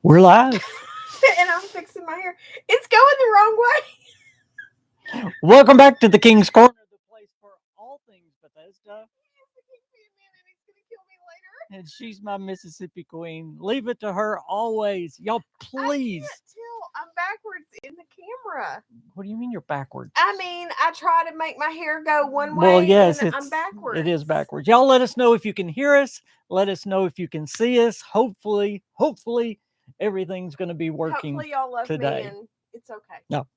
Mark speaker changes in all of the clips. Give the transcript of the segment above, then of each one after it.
Speaker 1: We're live.
Speaker 2: And I'm fixing my hair. It's going the wrong way.
Speaker 1: Welcome back to the King's Corner, the place for all things Bethesda.
Speaker 2: KingFanMan, and he's gonna kill me later.
Speaker 1: And she's my Mississippi queen. Leave it to her always. Y'all, please.
Speaker 2: I can't tell. I'm backwards in the camera.
Speaker 1: What do you mean you're backwards?
Speaker 2: I mean, I try to make my hair go one way.
Speaker 1: Well, yes,
Speaker 2: and I'm backwards.
Speaker 1: It is backwards. Y'all, let us know if you can hear us. Let us know if you can see us. Hopefully, everything's going to be working.
Speaker 2: Hopefully, y'all love
Speaker 1: today.
Speaker 2: me, and it's okay.
Speaker 1: No.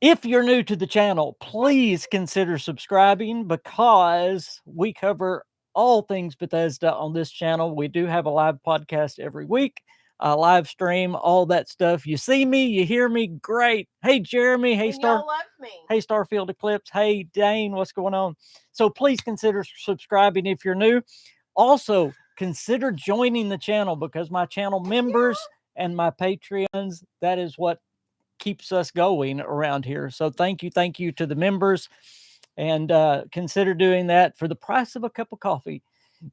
Speaker 1: If you're new to the channel, please consider subscribing because we cover all things Bethesda on this channel. We do have a live podcast every week, a live stream, all that stuff. You see me, you hear me, great. Hey, Jeremy. Hey,
Speaker 2: y'all love me.
Speaker 1: Hey, Starfield Eclipse. Hey, Dane, what's going on? So please consider subscribing if you're new. Also, consider joining the channel because my channel members and my Patreons, that is what keeps us going around here. So thank you to the members, and consider doing that for the price of a cup of coffee.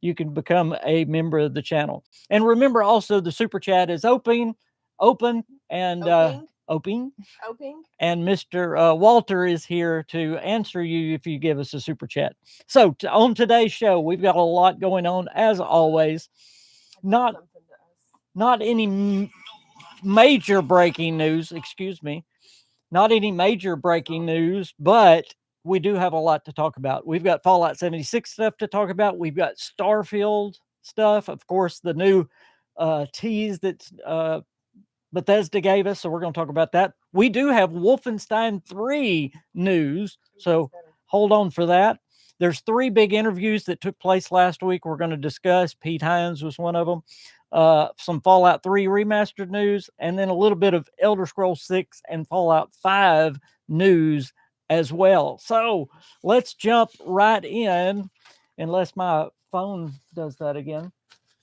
Speaker 1: You can become a member of the channel. And remember also the super chat is open and open. And Mr. Walter is here to answer you if you give us a super chat. So on today's show, we've got a lot going on as always. Not any major breaking news, not any major breaking news, but we do have a lot to talk about. We've got Fallout 76 stuff to talk about. We've got Starfield stuff, of course, the new tease that Bethesda gave us, so we're going to talk about that. We do have Wolfenstein 3 news, so hold on for that. There's 3 big interviews that took place last week we're going to discuss. Pete Hines was one of them. Some Fallout 3 remastered news, and then a little bit of Elder Scrolls 6 and Fallout 5 news as well. So let's jump right in, unless my phone does that again.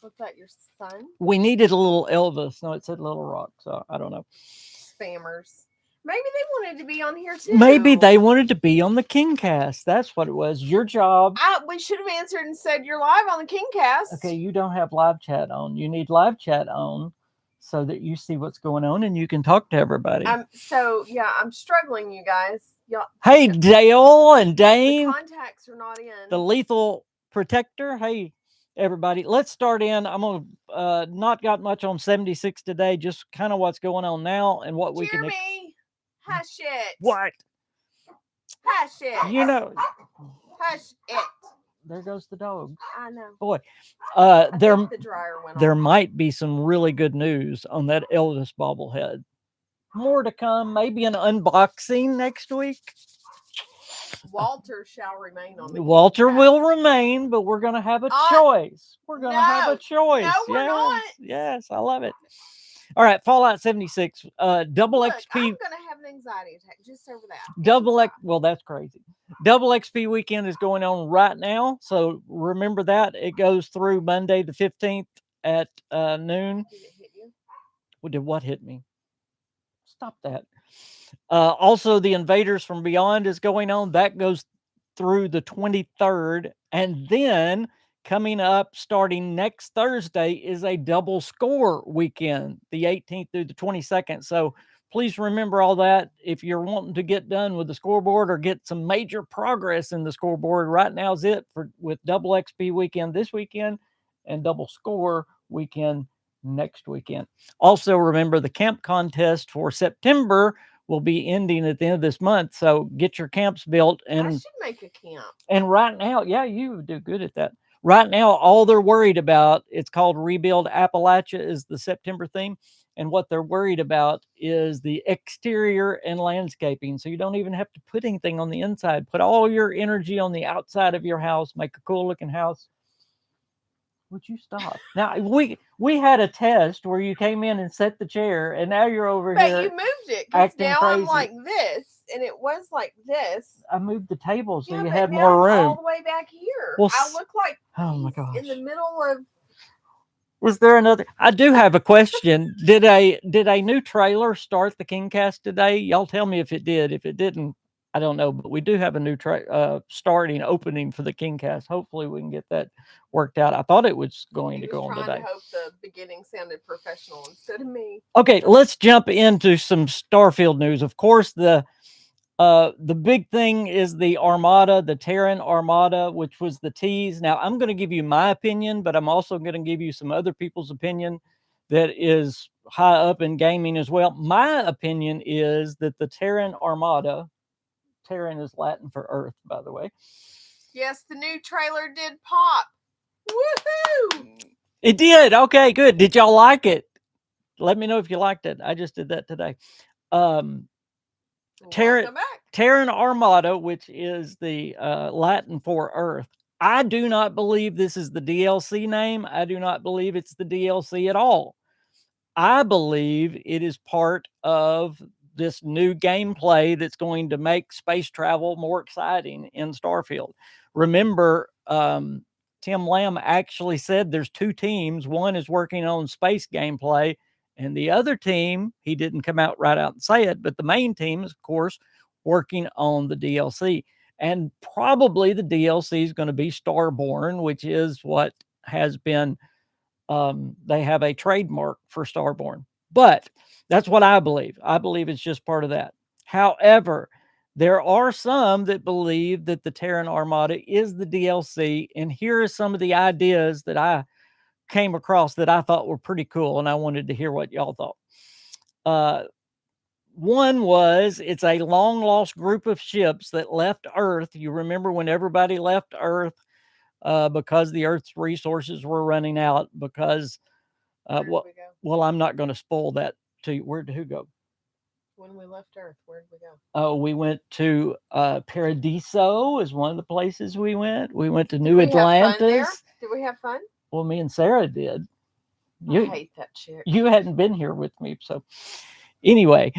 Speaker 2: What's that, your son?
Speaker 1: We needed a little Elvis. No, it said Little Rock, so I don't know.
Speaker 2: Spammers. Maybe they wanted to be on here too.
Speaker 1: Maybe they wanted to be on the KingCast. That's what it was. Your job.
Speaker 2: We should have answered and said you're live on the KingCast.
Speaker 1: Okay, you don't have live chat on. You need live chat on so that you see what's going on and you can talk to everybody.
Speaker 2: I'm struggling, you guys.
Speaker 1: Hey, Dale and Dane.
Speaker 2: The contacts are not in.
Speaker 1: The Lethal Protector. Hey, everybody. Let's start in. I'm going to not got much on 76 today, just kind of what's going on now and what we can...
Speaker 2: Jeremy, hush it.
Speaker 1: What?
Speaker 2: Hush it.
Speaker 1: You know...
Speaker 2: Hush it.
Speaker 1: There goes the dog.
Speaker 2: I know.
Speaker 1: Boy,
Speaker 2: the dryer went
Speaker 1: there
Speaker 2: off.
Speaker 1: might be some really good news on that Elvis bobblehead. More to come. Maybe an unboxing next week.
Speaker 2: Walter shall remain on the
Speaker 1: Walter
Speaker 2: KingCast.
Speaker 1: will remain, but we're going to have a choice. We're going to have a choice.
Speaker 2: No, we're not.
Speaker 1: Yes, I love it. All right, Fallout 76. Double XP.
Speaker 2: I'm going to have an anxiety attack just over that.
Speaker 1: Well, that's crazy. Double XP weekend is going on right now. So remember that. It goes through Monday the 15th at noon.
Speaker 2: Did it hit you?
Speaker 1: Did what hit me? Stop that. Also, the Invaders from Beyond is going on. That goes through the 23rd. And then coming up starting next Thursday is a double score weekend, the 18th through the 22nd. So please remember all that. If you're wanting to get done with the scoreboard or get some major progress in the scoreboard, right now is it with double XP weekend this weekend and double score weekend next weekend. Also, remember the camp contest for September will be ending at the end of this month. So get your camps built. And
Speaker 2: I should make a camp.
Speaker 1: And right now, yeah, you would do good at that. Right now, all they're worried about, it's called Rebuild Appalachia, is the September theme. And what they're worried about is the exterior and landscaping. So you don't even have to put anything on the inside. Put all your energy on the outside of your house. Make a cool looking house. Would you stop? Now, we had a test where you came in and set the chair, and now you're over here.
Speaker 2: But you moved it, because now
Speaker 1: crazy.
Speaker 2: I'm like this, and it was like this.
Speaker 1: I moved the table so you
Speaker 2: but
Speaker 1: had
Speaker 2: now
Speaker 1: more
Speaker 2: I'm
Speaker 1: room.
Speaker 2: all the way back here.
Speaker 1: Well,
Speaker 2: I look like
Speaker 1: oh my gosh.
Speaker 2: in the middle of...
Speaker 1: Was there another? I do have a question. Did a new trailer start the KingCast today? Y'all tell me if it did. If it didn't, I don't know, but we do have a new starting opening for the KingCast. Hopefully, we can get that worked out. I thought it was going to go on
Speaker 2: trying
Speaker 1: today.
Speaker 2: to hope the beginning sounded professional instead of me.
Speaker 1: Okay, let's jump into some Starfield news. Of course, the big thing is the Armada, the Terran Armada, which was the tease. Now, I'm going to give you my opinion, but I'm also going to give you some other people's opinion that is high up in gaming as well. My opinion is that the Terran Armada, Terran is Latin for Earth, by the way.
Speaker 2: Yes, the new trailer did pop. Woohoo!
Speaker 1: It did. Okay, good. Did y'all like it? Let me know if you liked it. I just did that today. Terran Armada, which is the Latin for Earth. I do not believe this is the DLC name. I do not believe it's the DLC at all. I believe it is part of this new gameplay that's going to make space travel more exciting in Starfield. Remember, Tim Lamb actually said there's two teams. One is working on space gameplay, and the other team, he didn't come out right out and say it, but the main team is, of course, working on the DLC. And probably the DLC is going to be Starborn, which is what has been they have a trademark for Starborn. But that's what I believe. I believe it's just part of that. However, there are some that believe that the Terran Armada is the DLC. And here are some of the ideas that I came across that I thought were pretty cool. And I wanted to hear what y'all thought. One was it's a long lost group of ships that left Earth. You remember when everybody left Earth because the Earth's resources were running out because well, I'm not going to spoil that to you. Where did who go?
Speaker 2: When we left Earth, where did we go?
Speaker 1: Oh, we went to Paradiso is one of the places we went. We went to New Atlantis.
Speaker 2: Did we have fun?
Speaker 1: Well, me and Sarah did.
Speaker 2: I hate that chick.
Speaker 1: You hadn't been here with me, so anyway.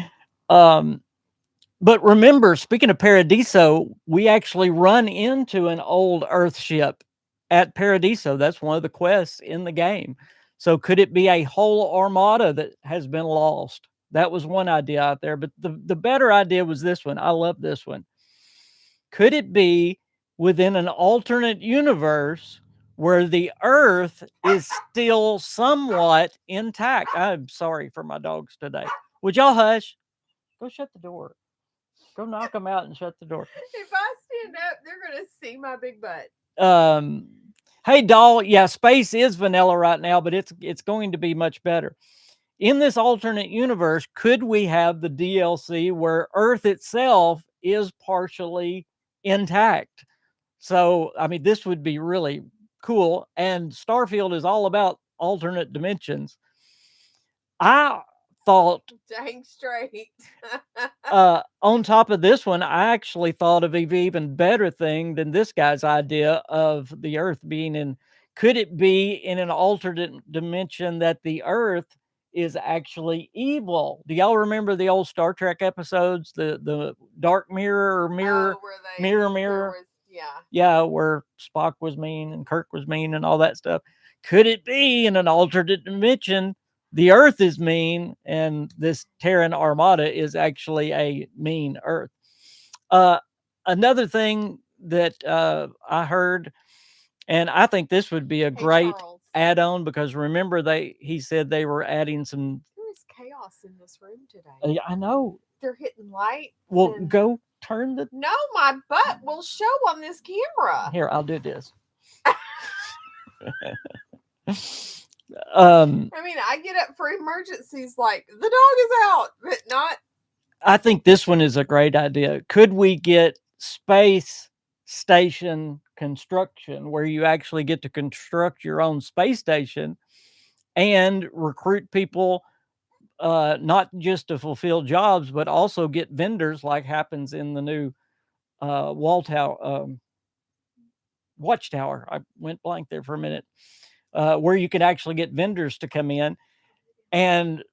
Speaker 1: But remember, speaking of Paradiso, we actually run into an old Earth ship at Paradiso. That's one of the quests in the game. So could it be a whole armada that has been lost? That was one idea out there. But the better idea was this one. I love this one. Could it be within an alternate universe where the Earth is still somewhat intact? I'm sorry for my dogs today. Would y'all hush? Go shut the door. Go knock them out and shut the door.
Speaker 2: If I stand up, they're going to see my big butt.
Speaker 1: Hey, doll. Yeah, space is vanilla right now, but it's going to be much better. In this alternate universe, could we have the DLC where Earth itself is partially intact? So, I mean, this would be really cool. And Starfield is all about alternate dimensions. I thought
Speaker 2: dang straight.
Speaker 1: on top of this one, I actually thought of an even better thing than this guy's idea of the Earth being in. Could it be in an alternate dimension that the Earth is actually evil? Do y'all remember the old Star Trek episodes, the Dark Mirror or Mirror? Yeah, where Spock was mean and Kirk was mean and all that stuff. Could it be in an alternate dimension the Earth is mean and this Terran Armada is actually a mean Earth? Another thing that I heard, and I think this would be a great add-on, because remember he said they were adding some.
Speaker 2: There's chaos in this room today.
Speaker 1: I know.
Speaker 2: They're hitting lights.
Speaker 1: Well, go turn the.
Speaker 2: No, my butt will show on this camera.
Speaker 1: Here, I'll do this. I
Speaker 2: mean, I get up for emergencies like the dog is out, but not.
Speaker 1: I think this one is a great idea. Could we get space station construction where you actually get to construct your own space station and recruit people, not just to fulfill jobs, but also get vendors like happens in the new Watchtower. I went blank there for a minute. Where you could actually get vendors to come in, and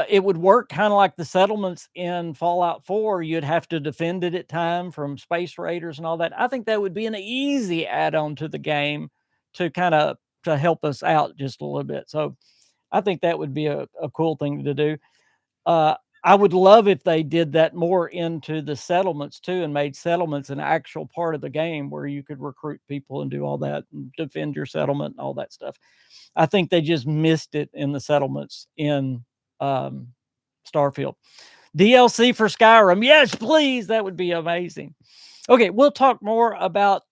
Speaker 1: it would work kind of like the settlements in Fallout 4. You'd have to defend it at time from space raiders and all that. I think that would be an easy add-on to the game to kind of to help us out just a little bit. So I think that would be a cool thing to do. I would love if they did that more into the settlements too, and made settlements an actual part of the game where you could recruit people and do all that and defend your settlement and all that stuff. I think they just missed it in the settlements in um, Starfield. DLC for Skyrim. Yes, please. That would be amazing. Okay, we'll talk more about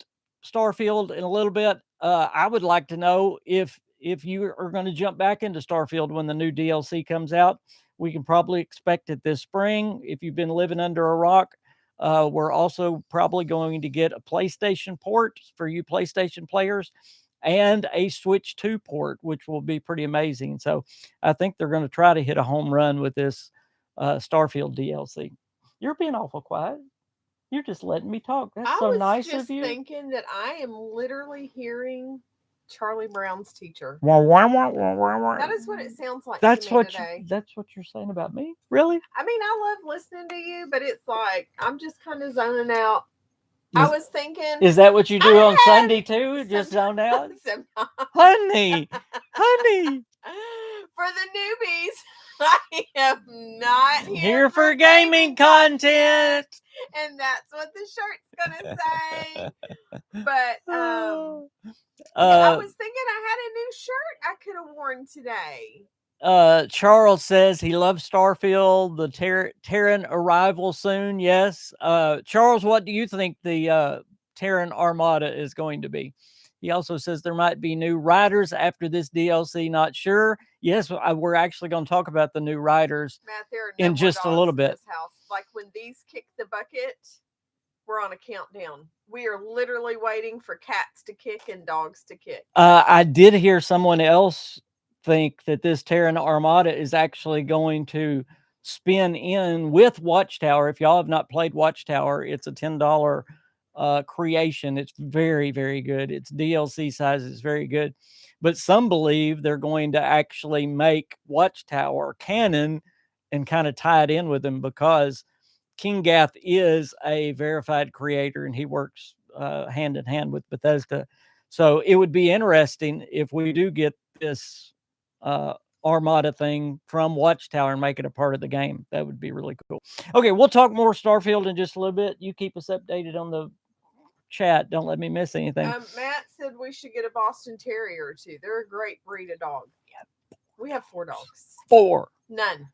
Speaker 1: Starfield in a little bit. I would like to know if you are going to jump back into Starfield when the new DLC comes out. We can probably expect it this spring. If you've been living under a rock, we're also probably going to get a PlayStation port for you PlayStation players and a Switch 2 port, which will be pretty amazing. So I think they're going to try to hit a home run with this Starfield DLC. You're being awful quiet. You're just letting me talk. That's
Speaker 2: I
Speaker 1: so
Speaker 2: was
Speaker 1: nice
Speaker 2: just
Speaker 1: of you.
Speaker 2: thinking that I am literally hearing Charlie Brown's teacher.
Speaker 1: That
Speaker 2: That is what it sounds like
Speaker 1: That's
Speaker 2: to me today.
Speaker 1: that's what you're saying about me? Really?
Speaker 2: I mean, I love listening to you, but it's like I'm just kind of zoning out. I was thinking,
Speaker 1: Is that what you do
Speaker 2: I
Speaker 1: on
Speaker 2: had
Speaker 1: Sunday too? Just zone out? Honey, honey.
Speaker 2: For the newbies, I am not
Speaker 1: Here for gaming content.
Speaker 2: and that's what the shirt's gonna say. But I was thinking I had a new shirt I could have worn today.
Speaker 1: Charles says he loves Starfield, the Terran arrival soon. Yes. Charles, what do you think the Terran Armada is going to be? He also says there might be new riders after this DLC. Not sure. Yes, we're actually going to talk about the new riders
Speaker 2: Matt, there are no
Speaker 1: in
Speaker 2: more
Speaker 1: just a
Speaker 2: dogs
Speaker 1: little
Speaker 2: in
Speaker 1: bit.
Speaker 2: this house. Like when these kick the bucket, we're on a countdown. We are literally waiting for cats to kick and dogs to kick.
Speaker 1: I did hear someone else think that this Terran Armada is actually going to spin in with Watchtower. If y'all have not played Watchtower, it's a $10 creation. It's very, very good. Its DLC size is very good. But some believe they're going to actually make Watchtower canon and kind of tie it in with them because King Gath is a verified creator and he works hand in hand with Bethesda. So it would be interesting if we do get this Armada thing from Watchtower and make it a part of the game. That would be really cool. Okay, we'll talk more Starfield in just a little bit. You keep us updated on the chat. Don't let me miss anything.
Speaker 2: Matt said we should get a Boston Terrier or two. They're a great breed of dog. Yeah. We have 4 dogs.
Speaker 1: 4.
Speaker 2: None.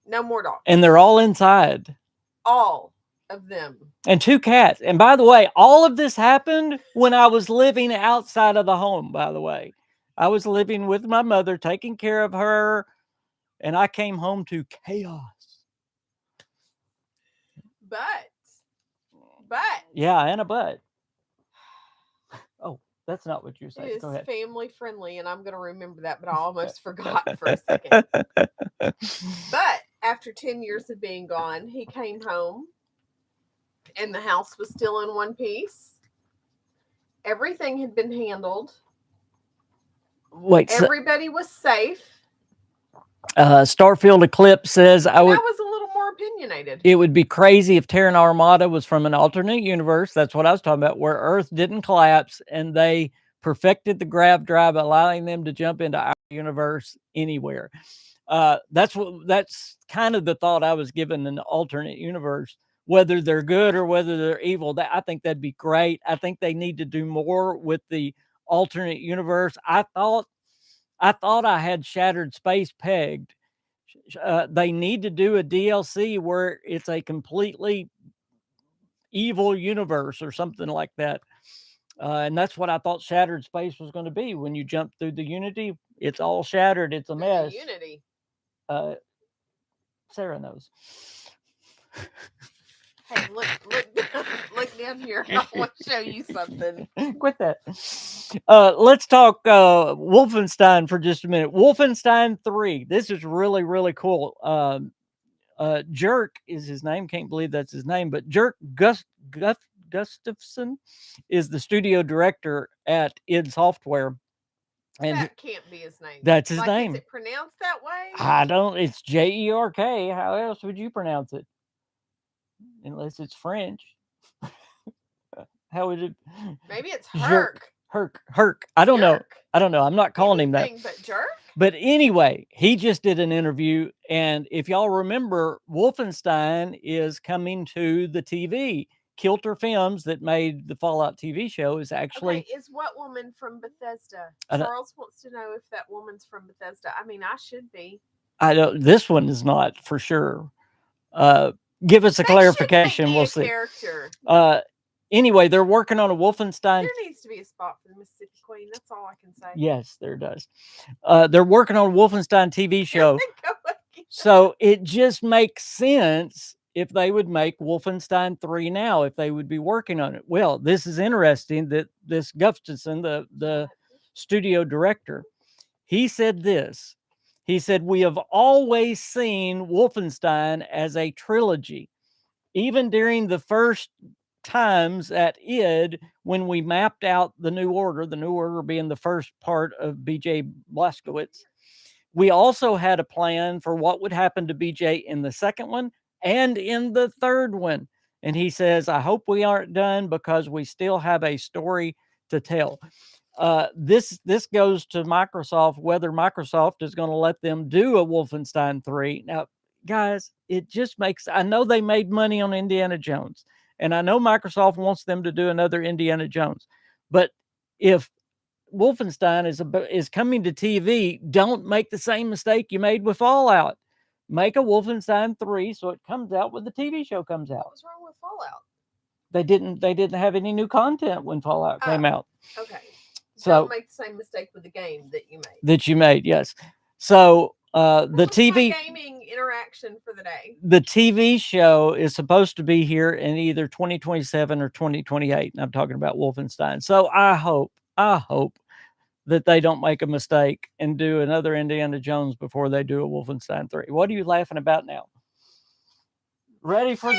Speaker 2: No more dogs.
Speaker 1: And they're all inside.
Speaker 2: All of them.
Speaker 1: And 2 cats. And by the way, all of this happened when I was living outside of the home, by the way. I was living with my mother, taking care of her, and I came home to chaos.
Speaker 2: But.
Speaker 1: Yeah, and a but. Oh, that's not what you're saying.
Speaker 2: It is
Speaker 1: Go ahead.
Speaker 2: family friendly, and I'm going to remember that, but I almost forgot for a second. But after 10 years of being gone, he came home. And the house was still in one piece. Everything had been handled.
Speaker 1: Wait,
Speaker 2: everybody was safe.
Speaker 1: Starfield Eclipse says
Speaker 2: that was a little more opinionated.
Speaker 1: It would be crazy if Terran Armada was from an alternate universe. That's what I was talking about, where Earth didn't collapse and they perfected the grav drive, allowing them to jump into our universe anywhere. That's kind of the thought I was given in the alternate universe. Whether they're good or whether they're evil, I think that'd be great. I think they need to do more with the alternate universe. I thought I had Shattered Space pegged. They need to do a DLC where it's a completely evil universe or something like that. And that's what I thought Shattered Space was going to be. When you jump through the Unity, it's all shattered. It's a mess.
Speaker 2: Unity.
Speaker 1: Sarah knows.
Speaker 2: Hey, look down here. I want to show you something.
Speaker 1: Quit that. Let's talk Wolfenstein for just a minute. Wolfenstein 3. This is really, really cool. Jerk is his name. Can't believe that's his name. But Jerk Gustafson is the studio director at id Software.
Speaker 2: And that can't be his name.
Speaker 1: That's his name.
Speaker 2: Is it pronounced that way?
Speaker 1: I don't. It's Jerk. How else would you pronounce it? Unless it's French. How would it?
Speaker 2: Maybe it's Herc.
Speaker 1: Herc. I don't know. I'm not calling him that.
Speaker 2: But Jerk?
Speaker 1: But anyway, he just did an interview, and if y'all remember, Wolfenstein is coming to the TV. Kilter Films, that made the Fallout TV show, is actually.
Speaker 2: Okay, is what woman from Bethesda?
Speaker 1: I don't-
Speaker 2: Charles wants to know if that woman's from Bethesda. I mean, I should be.
Speaker 1: I don't. This one is not for sure. Give us a
Speaker 2: They
Speaker 1: clarification.
Speaker 2: Should make me
Speaker 1: We'll
Speaker 2: a
Speaker 1: see.
Speaker 2: Character.
Speaker 1: Anyway, they're working on a Wolfenstein.
Speaker 2: There needs to be a spot for the Mississippi Queen. That's all I can say.
Speaker 1: Yes, there does. They're working on a Wolfenstein TV show.
Speaker 2: Go again.
Speaker 1: So it just makes sense if they would make Wolfenstein 3 now, if they would be working on it. Well, this is interesting that this Gustafson, the studio director, he said this. He said, "We have always seen Wolfenstein as a trilogy. Even during the first times at id, when we mapped out the New Order being the first part of BJ Blazkowicz, we also had a plan for what would happen to BJ in the second one and in the third one." And he says, "I hope we aren't done because we still have a story to tell." This goes to Microsoft, whether Microsoft is going to let them do a Wolfenstein 3. Now, guys, it just makes, I know they made money on Indiana Jones, and I know Microsoft wants them to do another Indiana Jones. But if Wolfenstein is coming to TV, don't make the same mistake you made with Fallout. Make a Wolfenstein 3 so it comes out when the TV show comes out.
Speaker 2: What was wrong with Fallout?
Speaker 1: They didn't have any new content when Fallout came out.
Speaker 2: Okay.
Speaker 1: So
Speaker 2: don't make the same mistake with the game that you
Speaker 1: made. Yes. So the
Speaker 2: What's
Speaker 1: TV
Speaker 2: my gaming interaction for the day.
Speaker 1: The TV show is supposed to be here in either 2027 or 2028. And I'm talking about Wolfenstein. So I hope that they don't make a mistake and do another Indiana Jones before they do a Wolfenstein 3. What are you laughing about now? Ready for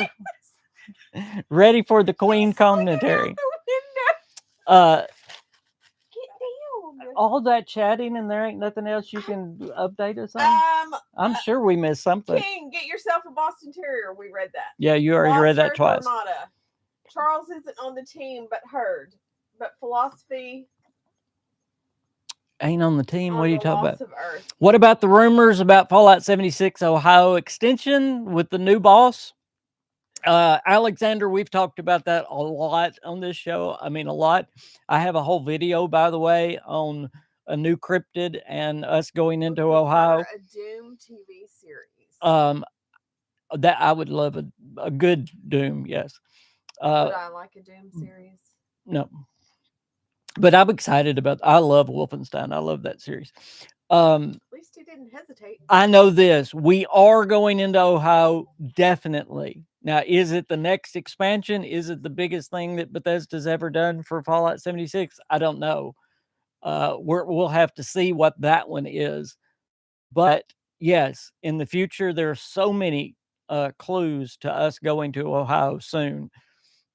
Speaker 1: the Queen commentary. All that chatting and there ain't nothing else you can update us on? I'm sure we missed something.
Speaker 2: King, get yourself a Boston Terrier. We read that.
Speaker 1: Yeah, you already read that twice.
Speaker 2: Charles isn't on the team, but heard. But philosophy
Speaker 1: ain't on the team. What are you talking about?
Speaker 2: Earth.
Speaker 1: What about the rumors about Fallout 76 Ohio extension with the new boss? Alexander, we've talked about that a lot on this show. I mean, a lot. I have a whole video, by the way, on a new cryptid and us going into Ohio.
Speaker 2: A Doom TV series.
Speaker 1: That I would love a good Doom. Yes.
Speaker 2: Would I like a Doom series?
Speaker 1: No. But I'm excited about. I love Wolfenstein. I love that series.
Speaker 2: At least he didn't hesitate.
Speaker 1: I know this. We are going into Ohio, definitely. Now, is it the next expansion? Is it the biggest thing that Bethesda's ever done for Fallout 76? I don't know. We'll have to see what that one is. But yes, in the future, there are so many clues to us going to Ohio soon.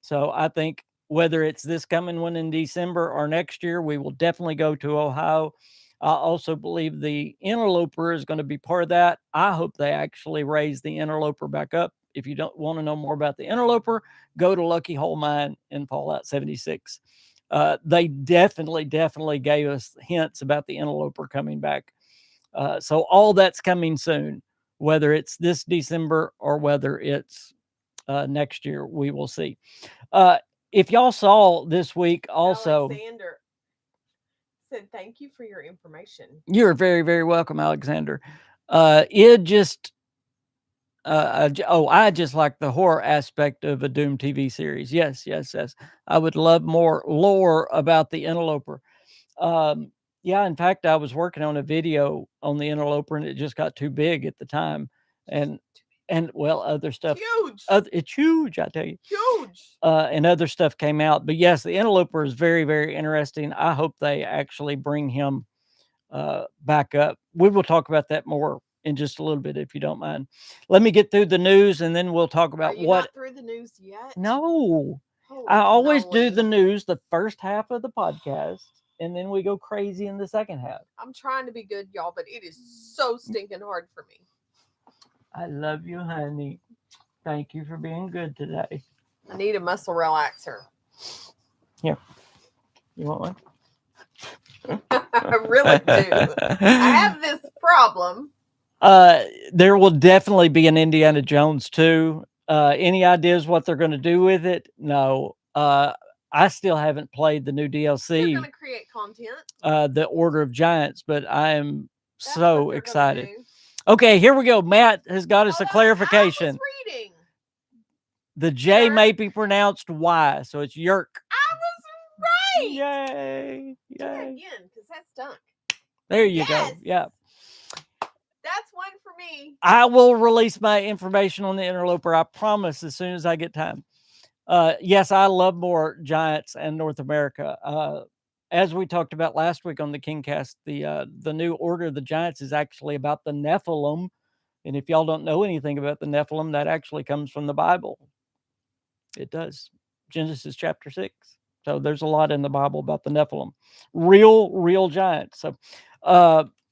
Speaker 1: So I think whether it's this coming one in December or next year, we will definitely go to Ohio. I also believe the Interloper is going to be part of that. I hope they actually raise the Interloper back up. If you don't want to know more about the Interloper, go to Lucky Hole Mine in Fallout 76. They definitely gave us hints about the Interloper coming back. So all that's coming soon, whether it's this December or whether it's next year, we will see. If y'all saw this week also...
Speaker 2: Alexander said, "Thank you for your information."
Speaker 1: You're very, very welcome, Alexander. I just like the horror aspect of a Doom TV series. Yes. I would love more lore about the Interloper. Yeah, in fact, I was working on a video on the Interloper and it just got too big at the time. And well, other stuff.
Speaker 2: Huge.
Speaker 1: It's huge, I tell you.
Speaker 2: Huge.
Speaker 1: And other stuff came out. But yes, the Interloper is very, very interesting. I hope they actually bring him back up. We will talk about that more in just a little bit, if you don't mind. Let me get through the news and then we'll talk about
Speaker 2: not through the news yet?
Speaker 1: No. I always do the news the first half of the podcast and then we go crazy in the second half.
Speaker 2: I'm trying to be good, y'all, but it is so stinking hard for me.
Speaker 1: I love you, honey. Thank you for being good today.
Speaker 2: I need a muscle relaxer.
Speaker 1: Here. You want one?
Speaker 2: I really do. I have this problem.
Speaker 1: There will definitely be an Indiana Jones 2. Any ideas what they're going to do with it? No. I still haven't played the new
Speaker 2: They're
Speaker 1: DLC,
Speaker 2: going to create content.
Speaker 1: The Order of Giants, but I am
Speaker 2: That's
Speaker 1: so
Speaker 2: what they're gonna
Speaker 1: excited.
Speaker 2: do.
Speaker 1: Okay, here we go. Matt has got us a
Speaker 2: Hold on,
Speaker 1: clarification.
Speaker 2: I was reading.
Speaker 1: The J
Speaker 2: Yerk.
Speaker 1: may be pronounced Y, so it's Yerk.
Speaker 2: I was right.
Speaker 1: Yay!
Speaker 2: Do it
Speaker 1: Yay!
Speaker 2: again, because that stunk.
Speaker 1: There you go.
Speaker 2: Yes.
Speaker 1: Yeah.
Speaker 2: That's one for me.
Speaker 1: I will release my information on the Interloper. I promise as soon as I get time. Yes, I love more Giants and North America. As we talked about last week on the Kingcast, the new Order of the Giants is actually about the Nephilim. And if y'all don't know anything about the Nephilim, that actually comes from the Bible. It does. Genesis chapter 6. So there's a lot in the Bible about the Nephilim. Real giants. So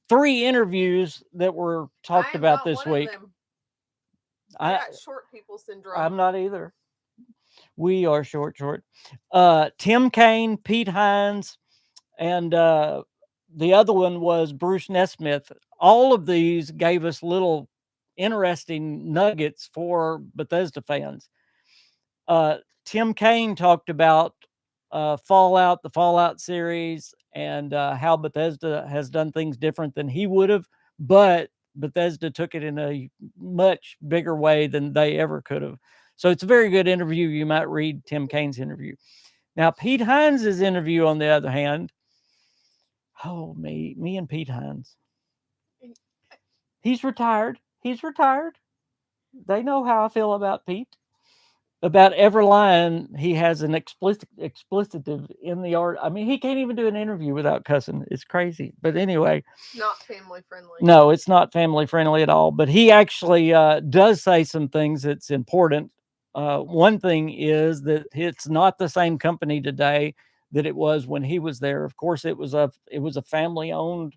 Speaker 1: 3 interviews that were talked about this week.
Speaker 2: I got short people syndrome.
Speaker 1: I'm not either. We are short. Tim Kaine, Pete Hines, and the other one was Bruce Nesmith. All of these gave us little interesting nuggets for Bethesda fans. Tim Kaine talked about Fallout, the Fallout series, and how Bethesda has done things different than he would have, but Bethesda took it in a much bigger way than they ever could have. So it's a very good interview. You might read Tim Kaine's interview. Now, Pete Hines' interview, on the other hand, me and Pete Hines. He's retired. They know how I feel about Pete. About every line, he has an explicitive in the art. I mean, he can't even do an interview without cussing. It's crazy. But anyway.
Speaker 2: Not family friendly.
Speaker 1: No, it's not family friendly at all. But he actually does say some things that's important. One thing is that it's not the same company today that it was when he was there. Of course, it was a family owned,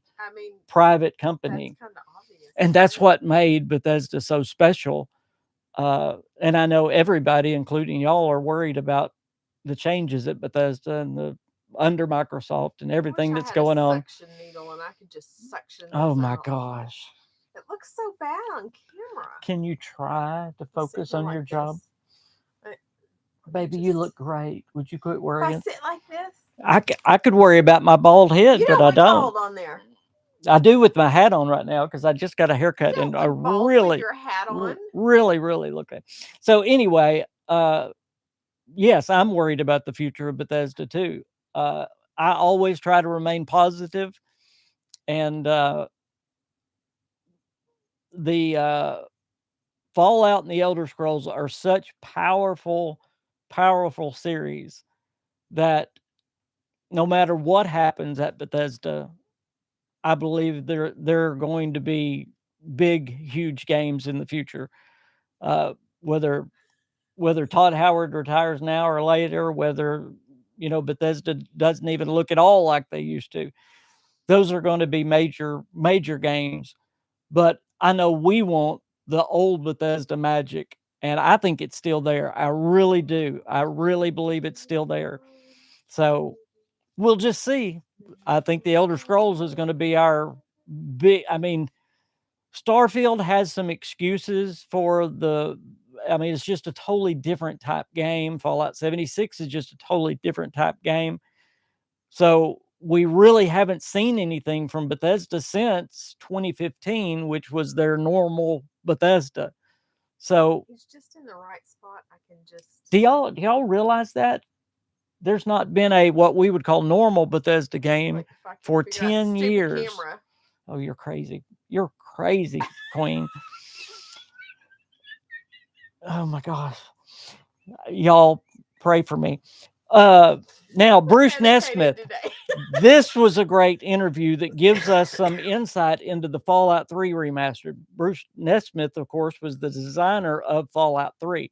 Speaker 1: private company.
Speaker 2: That's kind of obvious.
Speaker 1: And that's what made Bethesda so special. And I know everybody, including y'all, are worried about the changes at Bethesda and under Microsoft and everything that's going on.
Speaker 2: Suction needle, and I could just suction.
Speaker 1: Oh my gosh!
Speaker 2: It looks so bad on camera.
Speaker 1: Can you try to focus on your job, baby? You look great. Would you quit worrying?
Speaker 2: If I sit like this,
Speaker 1: I could worry about my bald head, but I don't.
Speaker 2: Bald on there.
Speaker 1: I do with my hat on right now because I just got a haircut and I really,
Speaker 2: with your hat on.
Speaker 1: really look at. So anyway, yes, I'm worried about the future of Bethesda too. I always try to remain positive, and the Fallout and the Elder Scrolls are such powerful series that no matter what happens at Bethesda, I believe they're going to be big, huge games in the future. Whether Todd Howard retires now or later, whether Bethesda doesn't even look at all like they used to, those are going to be major games. But I know we want the old Bethesda magic, and I think it's still there. I really do. I really believe it's still there. So we'll just see. I think the Elder Scrolls is going to be our big. I mean, Starfield has some excuses for it's just a totally different type game. Fallout 76 is just a totally different type game. So we really haven't seen anything from Bethesda since 2015, which was their normal Bethesda. So
Speaker 2: it's just in the right spot. I can just.
Speaker 1: Do y'all realize that? There's not been a what we would call normal Bethesda game for 10 years.
Speaker 2: Camera.
Speaker 1: Oh, you're crazy. You're crazy, Queen. Oh my gosh. Y'all pray for me. Now, Bruce Nesmith. This was a great interview that gives us some insight into the Fallout 3 remastered. Bruce Nesmith, of course, was the designer of Fallout 3.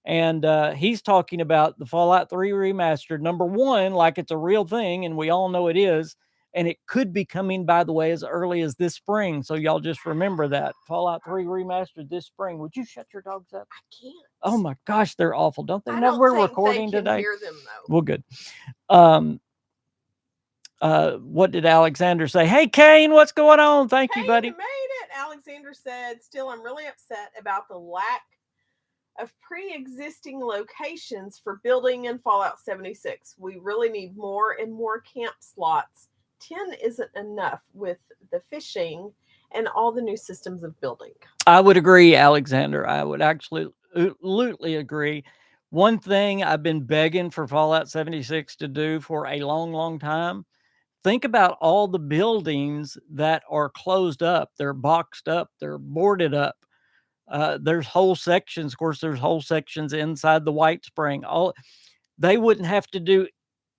Speaker 1: And he's talking about the Fallout 3 remastered, number one, like it's a real thing, and we all know it is. And it could be coming, by the way, as early as this spring. So y'all just remember that. Fallout 3 remastered this spring. Would you shut your dogs up?
Speaker 2: I can't.
Speaker 1: Oh my gosh, they're awful. Don't they know we're recording today?
Speaker 2: Hear them, though.
Speaker 1: Well, good. What did Alexander say? Hey, Kane, what's going on? Thank you,
Speaker 2: Kane
Speaker 1: buddy.
Speaker 2: made it. Alexander said, still, I'm really upset about the lack of pre-existing locations for building in Fallout 76. We really need more and more camp slots. 10 isn't enough with the fishing and all the new systems of building.
Speaker 1: I would agree, Alexander. I would absolutely agree. One thing I've been begging for Fallout 76 to do for a long, long time. Think about all the buildings that are closed up. They're boxed up. They're boarded up. There's whole sections. Of course, there's whole sections inside the White Spring. All they wouldn't have to do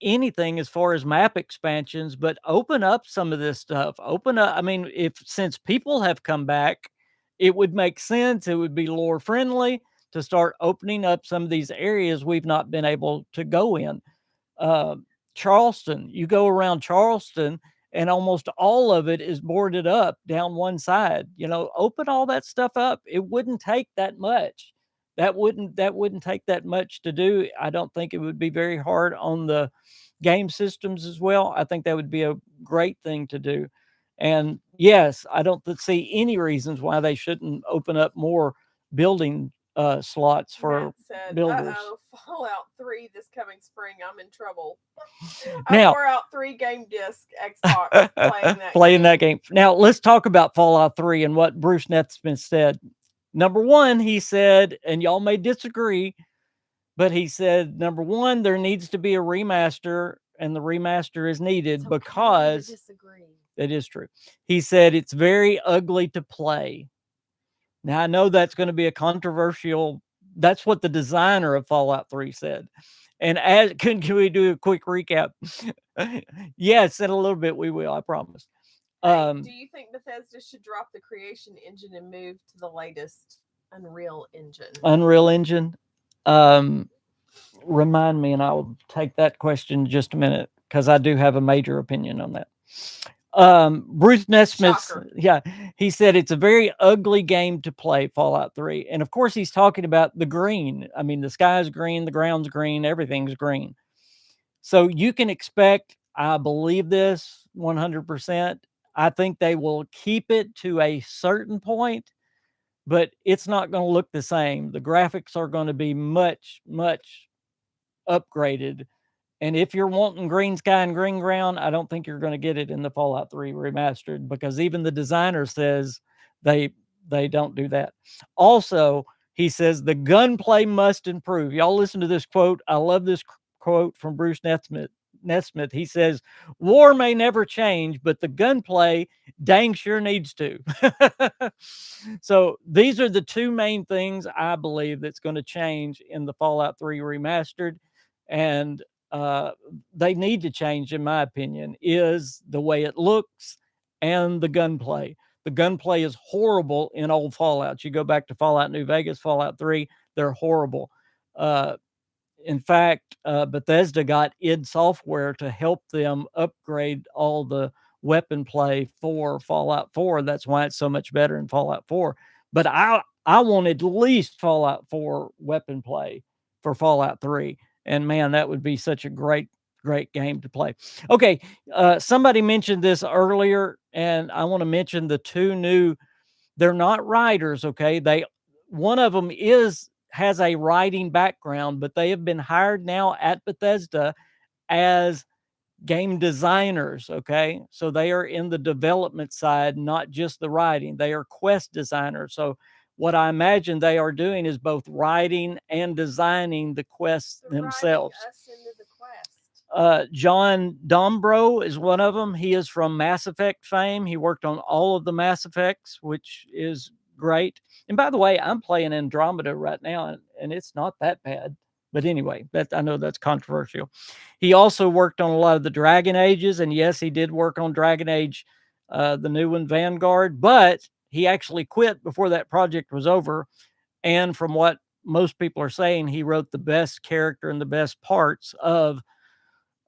Speaker 1: anything as far as map expansions, but open up some of this stuff. Open up. I mean, if since people have come back, it would make sense. It would be lore friendly to start opening up some of these areas we've not been able to go in. uh, Charleston. You go around Charleston, and almost all of it is boarded up down one side. Open all that stuff up. It wouldn't take that much. That wouldn't take that much to do. I don't think it would be very hard on the game systems as well. I think that would be a great thing to do. And yes, I don't see any reasons why they shouldn't open up more building slots for
Speaker 2: Matt said,
Speaker 1: builders.
Speaker 2: Fallout 3 this coming spring. I'm in trouble. I
Speaker 1: Now,
Speaker 2: wore out 3 game disc Xbox
Speaker 1: playing that game. Now, let's talk about Fallout 3 and what Bruce Nesmith said. Number one, he said, and y'all may disagree, but he said, number one, there needs to be a remaster, and the remaster is needed because
Speaker 2: disagree.
Speaker 1: That is true. He said it's very ugly to play. Now, I know that's going to be a controversial. That's what the designer of Fallout 3 said. And as can we do a quick recap? Yes, in a little bit we will. I promise.
Speaker 2: Hey, do you think Bethesda should drop the creation engine and move to the latest Unreal Engine?
Speaker 1: Unreal Engine. Remind me, and I'll take that question in just a minute because I do have a major opinion on that. Bruce Nesmith, yeah, he said it's a very ugly game to play, Fallout 3. And of course, he's talking about the green. I mean, the sky's green, the ground's green, everything's green. So you can expect, I believe this 100%. I think they will keep it to a certain point, but it's not going to look the same. The graphics are going to be much, much upgraded. And if you're wanting green sky and green ground, I don't think you're going to get it in the Fallout 3 remastered because even the designer says they don't do that. Also, he says the gunplay must improve. Y'all listen to this quote. I love this quote from Bruce Nesmith. He says, "War may never change, but the gunplay dang sure needs to." So these are the two main things I believe that's going to change in the Fallout 3 remastered. And they need to change, in my opinion, is the way it looks and the gunplay. The gunplay is horrible in old Fallout. You go back to Fallout New Vegas, Fallout 3, they're horrible. In fact, Bethesda got id Software to help them upgrade all the weapon play for Fallout 4. That's why it's so much better in Fallout 4. But I want at least Fallout 4 weapon play for Fallout 3. And man, that would be such a great game to play. Okay, somebody mentioned this earlier, and I want to mention the two new. They're not writers, okay? One of them has a writing background, but they have been hired now at Bethesda as game designers, okay? So they are in the development side, not just the writing. They are quest designers. So what I imagine they are doing is both writing and designing the quests themselves.
Speaker 2: Us into the quest.
Speaker 1: John Dombrow is one of them. He is from Mass Effect fame. He worked on all of the Mass Effects, which is great. And by the way, I'm playing Andromeda right now, and it's not that bad. But anyway, I know that's controversial. He also worked on a lot of the Dragon Ages, and yes, he did work on Dragon Age, the new one, Vanguard, but he actually quit before that project was over. And from what most people are saying, he wrote the best character and the best parts of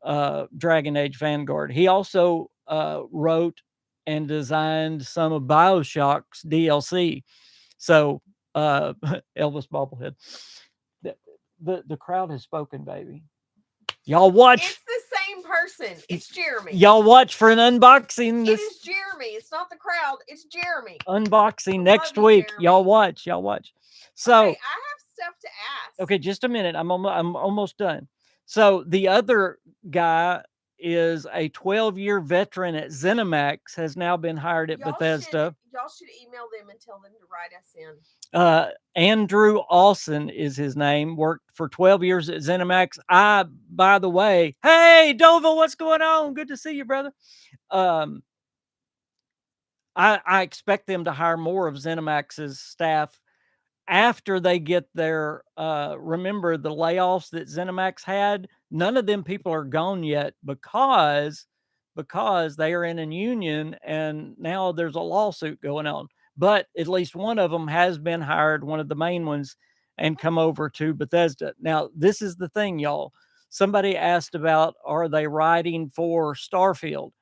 Speaker 1: Dragon Age Vanguard. He also wrote and designed some of BioShock's DLC. So Elvis bobblehead. The crowd has spoken, baby. Y'all watch.
Speaker 2: It's the same person. It's Jeremy.
Speaker 1: Y'all watch for an unboxing.
Speaker 2: It is Jeremy. It's not the crowd. It's Jeremy.
Speaker 1: Unboxing next
Speaker 2: you,
Speaker 1: week.
Speaker 2: Jeremy.
Speaker 1: Y'all watch. Y'all watch. So
Speaker 2: okay, I have stuff to ask.
Speaker 1: Okay, just a minute. I'm almost done. So the other guy is a 12-year veteran at ZeniMax, has now been hired at Bethesda.
Speaker 2: Y'all should email them and tell them to write us in.
Speaker 1: Andrew Olson is his name. Worked for 12 years at ZeniMax. By the way, hey Doville, what's going on? Good to see you, brother. I expect them to hire more of ZeniMax's staff after they get their remember the layoffs that ZeniMax had. None of them people are gone yet because they are in a union and now there's a lawsuit going on. But at least one of them has been hired, one of the main ones, and come over to Bethesda. Now, this is the thing, y'all. Somebody asked about, are they writing for Starfield?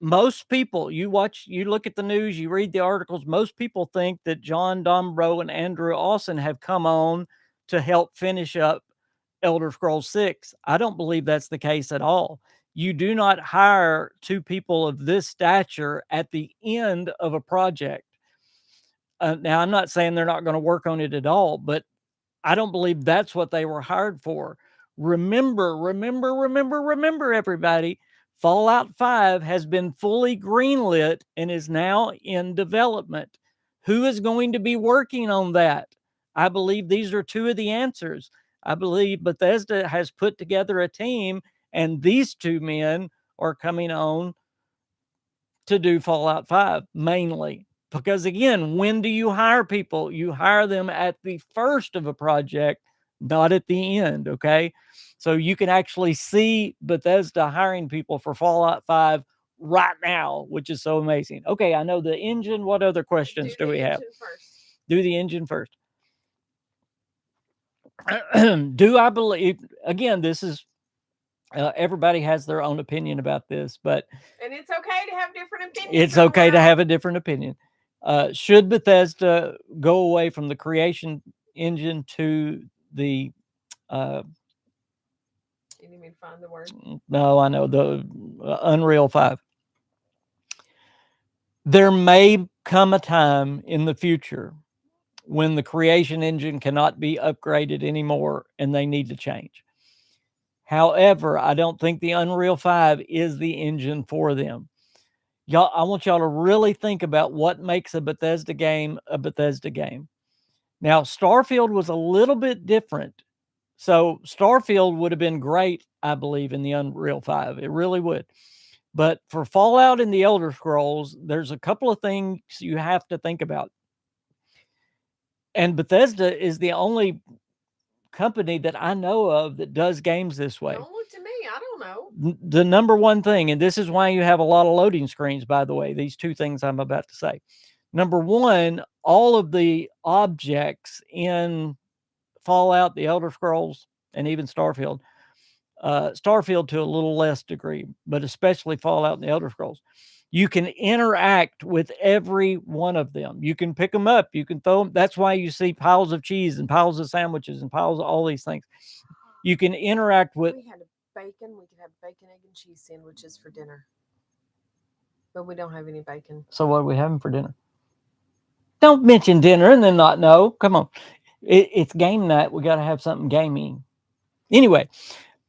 Speaker 1: Most people, you look at the news, you read the articles, most people think that John Dombrow and Andrew Olson have come on to help finish up Elder Scrolls 6. I don't believe that's the case at all. You do not hire two people of this stature at the end of a project. Now, I'm not saying they're not going to work on it at all, but I don't believe that's what they were hired for. Remember, everybody. Fallout 5 has been fully greenlit and is now in development. Who is going to be working on that? I believe these are two of the answers. I believe Bethesda has put together a team, and these two men are coming on to do Fallout 5 mainly. Because again, when do you hire people? You hire them at the first of a project, not at the end, okay? So you can actually see Bethesda hiring people for Fallout 5 right now, which is so amazing. Okay, I know the engine. What other questions do we have? Do the engine first. Do I believe, again, this is, everybody has their own opinion about this, but
Speaker 2: and it's okay to have different opinions.
Speaker 1: It's okay to have a different opinion. Should Bethesda go away from the creation engine to the
Speaker 2: you need me to find the word?
Speaker 1: No, I know, the Unreal 5. There may come a time in the future when the creation engine cannot be upgraded anymore and they need to change. However, I don't think the Unreal 5 is the engine for them. Y'all, I want y'all to really think about what makes a Bethesda game a Bethesda game. Now, Starfield was a little bit different. So Starfield would have been great, I believe, in the Unreal 5. It really would. But for Fallout and the Elder Scrolls, there's a couple of things you have to think about. And Bethesda is the only company that I know of that does games this way.
Speaker 2: Don't look to me. I don't know.
Speaker 1: The number one thing, and this is why you have a lot of loading screens, by the way, these two things I'm about to say. Number one, all of the objects in Fallout, the Elder Scrolls, and even Starfield, Starfield to a little less degree, but especially Fallout and the Elder Scrolls, you can interact with every one of them. You can pick them up. You can throw them. That's why you see piles of cheese and piles of sandwiches and piles of all these things. You can interact with.
Speaker 2: We had bacon. We could have bacon, egg, and cheese sandwiches for dinner. But we don't have any bacon.
Speaker 1: So what are we having for dinner? Don't mention dinner and then not know. Come on. It's game night. We got to have something gaming. Anyway.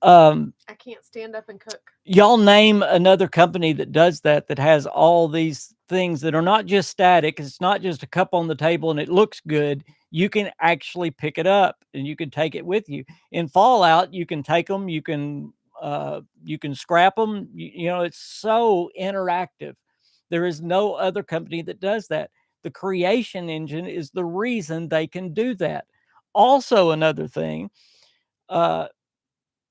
Speaker 2: I can't stand up and cook.
Speaker 1: Y'all name another company that does that has all these things that are not just static. It's not just a cup on the table and it looks good. You can actually pick it up and you can take it with you. In Fallout, you can take them, you can scrap them. You know, it's so interactive. There is no other company that does that. The creation engine is the reason they can do that. Also, another thing,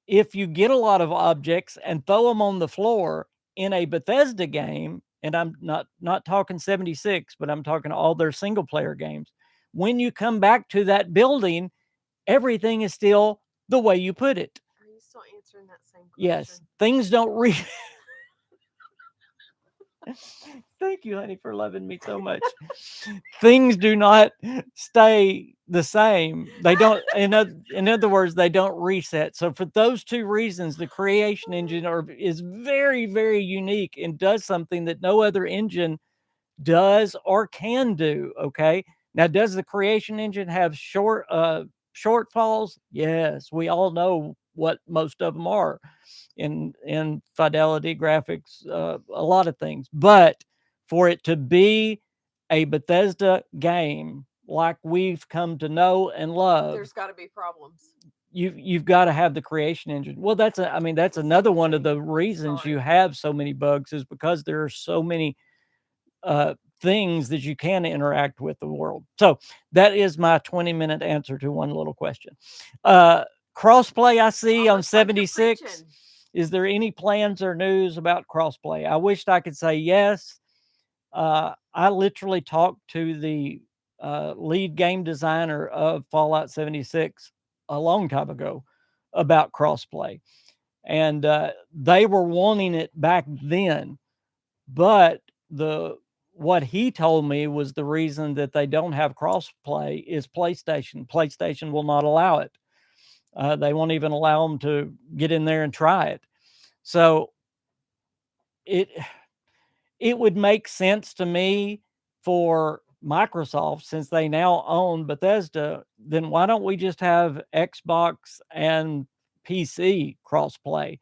Speaker 1: if you get a lot of objects and throw them on the floor in a Bethesda game, and I'm not talking 76, but I'm talking all their single player games, when you come back to that building, everything is still the way you put it.
Speaker 2: Are you still answering that same question?
Speaker 1: Yes. Things don't Thank you, honey, for loving me so much. Things do not stay the same. They don't. In other words, they don't reset. So for those two reasons, the creation engine is very, very unique and does something that no other engine does or can do. Okay. Now, does the creation engine have shortfalls? Yes, we all know what most of them are in fidelity, graphics, a lot of things. But for it to be a Bethesda game like we've come to know and love,
Speaker 2: There's got to be problems.
Speaker 1: You've got to have the creation engine. Well, that's another one of the reasons you have so many bugs is because there are so many things that you can interact with the world. So that is my 20-minute answer to one little question. Crossplay I see on 76. Is there any plans or news about crossplay? I wished I could say yes. I literally talked to the lead game designer of Fallout 76 a long time ago about crossplay. And they were wanting it back then. But what he told me was the reason that they don't have crossplay is PlayStation. PlayStation will not allow it. They won't even allow them to get in there and try it. So it would make sense to me for Microsoft, since they now own Bethesda, then why don't we just have Xbox and PC crossplay?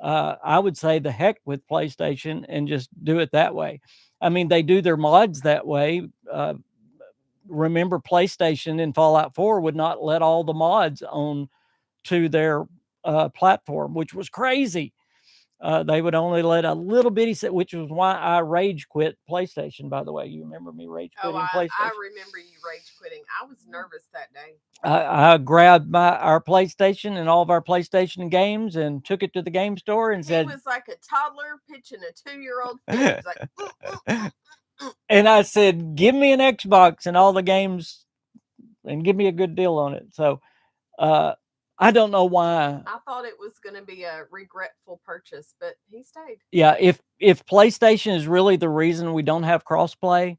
Speaker 1: I would say the heck with PlayStation and just do it that way. I mean, they do their mods that way. Remember, PlayStation in Fallout 4 would not let all the mods on to their platform, which was crazy. They would only let a little bitty set, which was why I rage quit PlayStation, by the way. You remember me rage quitting PlayStation?
Speaker 2: I remember you rage quitting. I was nervous that day.
Speaker 1: I grabbed our PlayStation and all of our PlayStation games and took it to the game store and said...
Speaker 2: He was like a toddler pitching a 2-year-old fit. He was like...
Speaker 1: And I said, give me an Xbox and all the games and give me a good deal on it. So I don't know why.
Speaker 2: I thought it was going to be a regretful purchase, but he stayed.
Speaker 1: Yeah, if PlayStation is really the reason we don't have crossplay,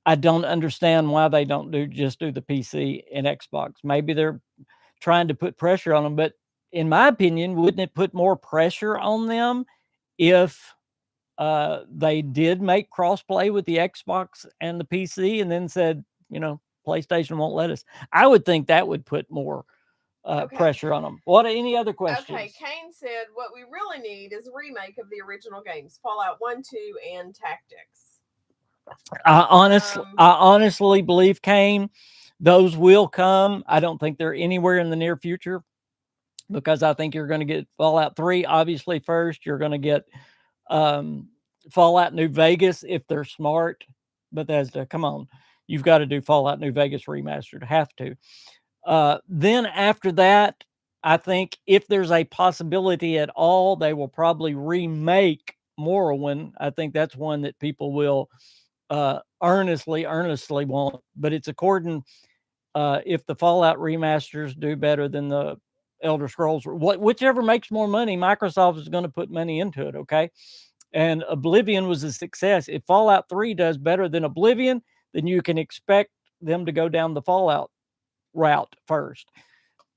Speaker 1: I don't understand why they don't just do the PC and Xbox. Maybe they're trying to put pressure on them, but in my opinion, wouldn't it put more pressure on them if they did make crossplay with the Xbox and the PC and then said, PlayStation won't let us? I would think that would put more pressure on them. Any other questions?
Speaker 2: Okay, Kane said, what we really need is a remake of the original games, Fallout 1, 2, and Tactics.
Speaker 1: I honestly believe, Kane, those will come. I don't think they're anywhere in the near future because I think you're going to get Fallout 3, obviously, first. You're going to get Fallout New Vegas if they're smart. Bethesda, come on. You've got to do Fallout New Vegas remastered. Have to. Then after that, I think if there's a possibility at all, they will probably remake Morrowind. I think that's one that people will earnestly want. But it's according if the Fallout remasters do better than the Elder Scrolls, whichever makes more money, Microsoft is going to put money into it. Okay. And Oblivion was a success. If Fallout 3 does better than Oblivion, then you can expect them to go down the Fallout route first.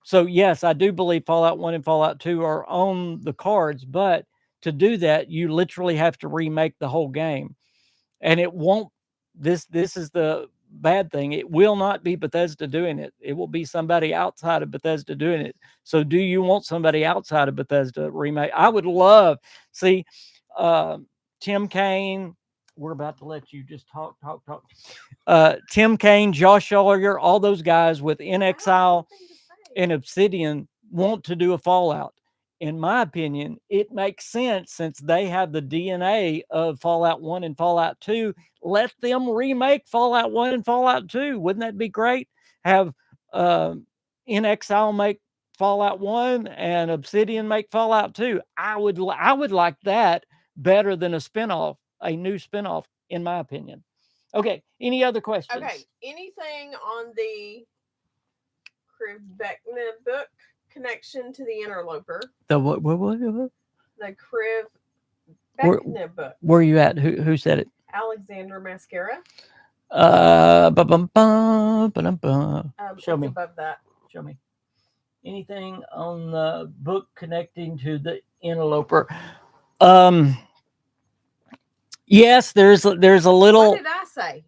Speaker 1: So yes, I do believe Fallout 1 and Fallout 2 are on the cards, but to do that, you literally have to remake the whole game. And it won't, this is the bad thing. It will not be Bethesda doing it. It will be somebody outside of Bethesda doing it. So do you want somebody outside of Bethesda remake? I would love, see, Tim Kaine, we're about to let you just talk. Tim Kaine, Josh Sawyer, all those guys with In Exile and Obsidian want to do a Fallout. In my opinion, it makes sense since they have the DNA of Fallout 1 and Fallout 2. Let them remake Fallout 1 and Fallout 2. Wouldn't that be great? Have In Exile make Fallout 1 and Obsidian make Fallout 2. I would like that better than a new spinoff, in my opinion. Okay, any other questions?
Speaker 2: Okay, anything on the Krivbekna book connection to the Interloper?
Speaker 1: The what?
Speaker 2: The Back
Speaker 1: Where,
Speaker 2: in the book.
Speaker 1: where are you at? Who said it?
Speaker 2: Alexander Mascara.
Speaker 1: Show
Speaker 2: It's
Speaker 1: me.
Speaker 2: above that.
Speaker 1: Show me. Anything on the book connecting to the interloper? Um, yes, there's a
Speaker 2: What
Speaker 1: little.
Speaker 2: did I say?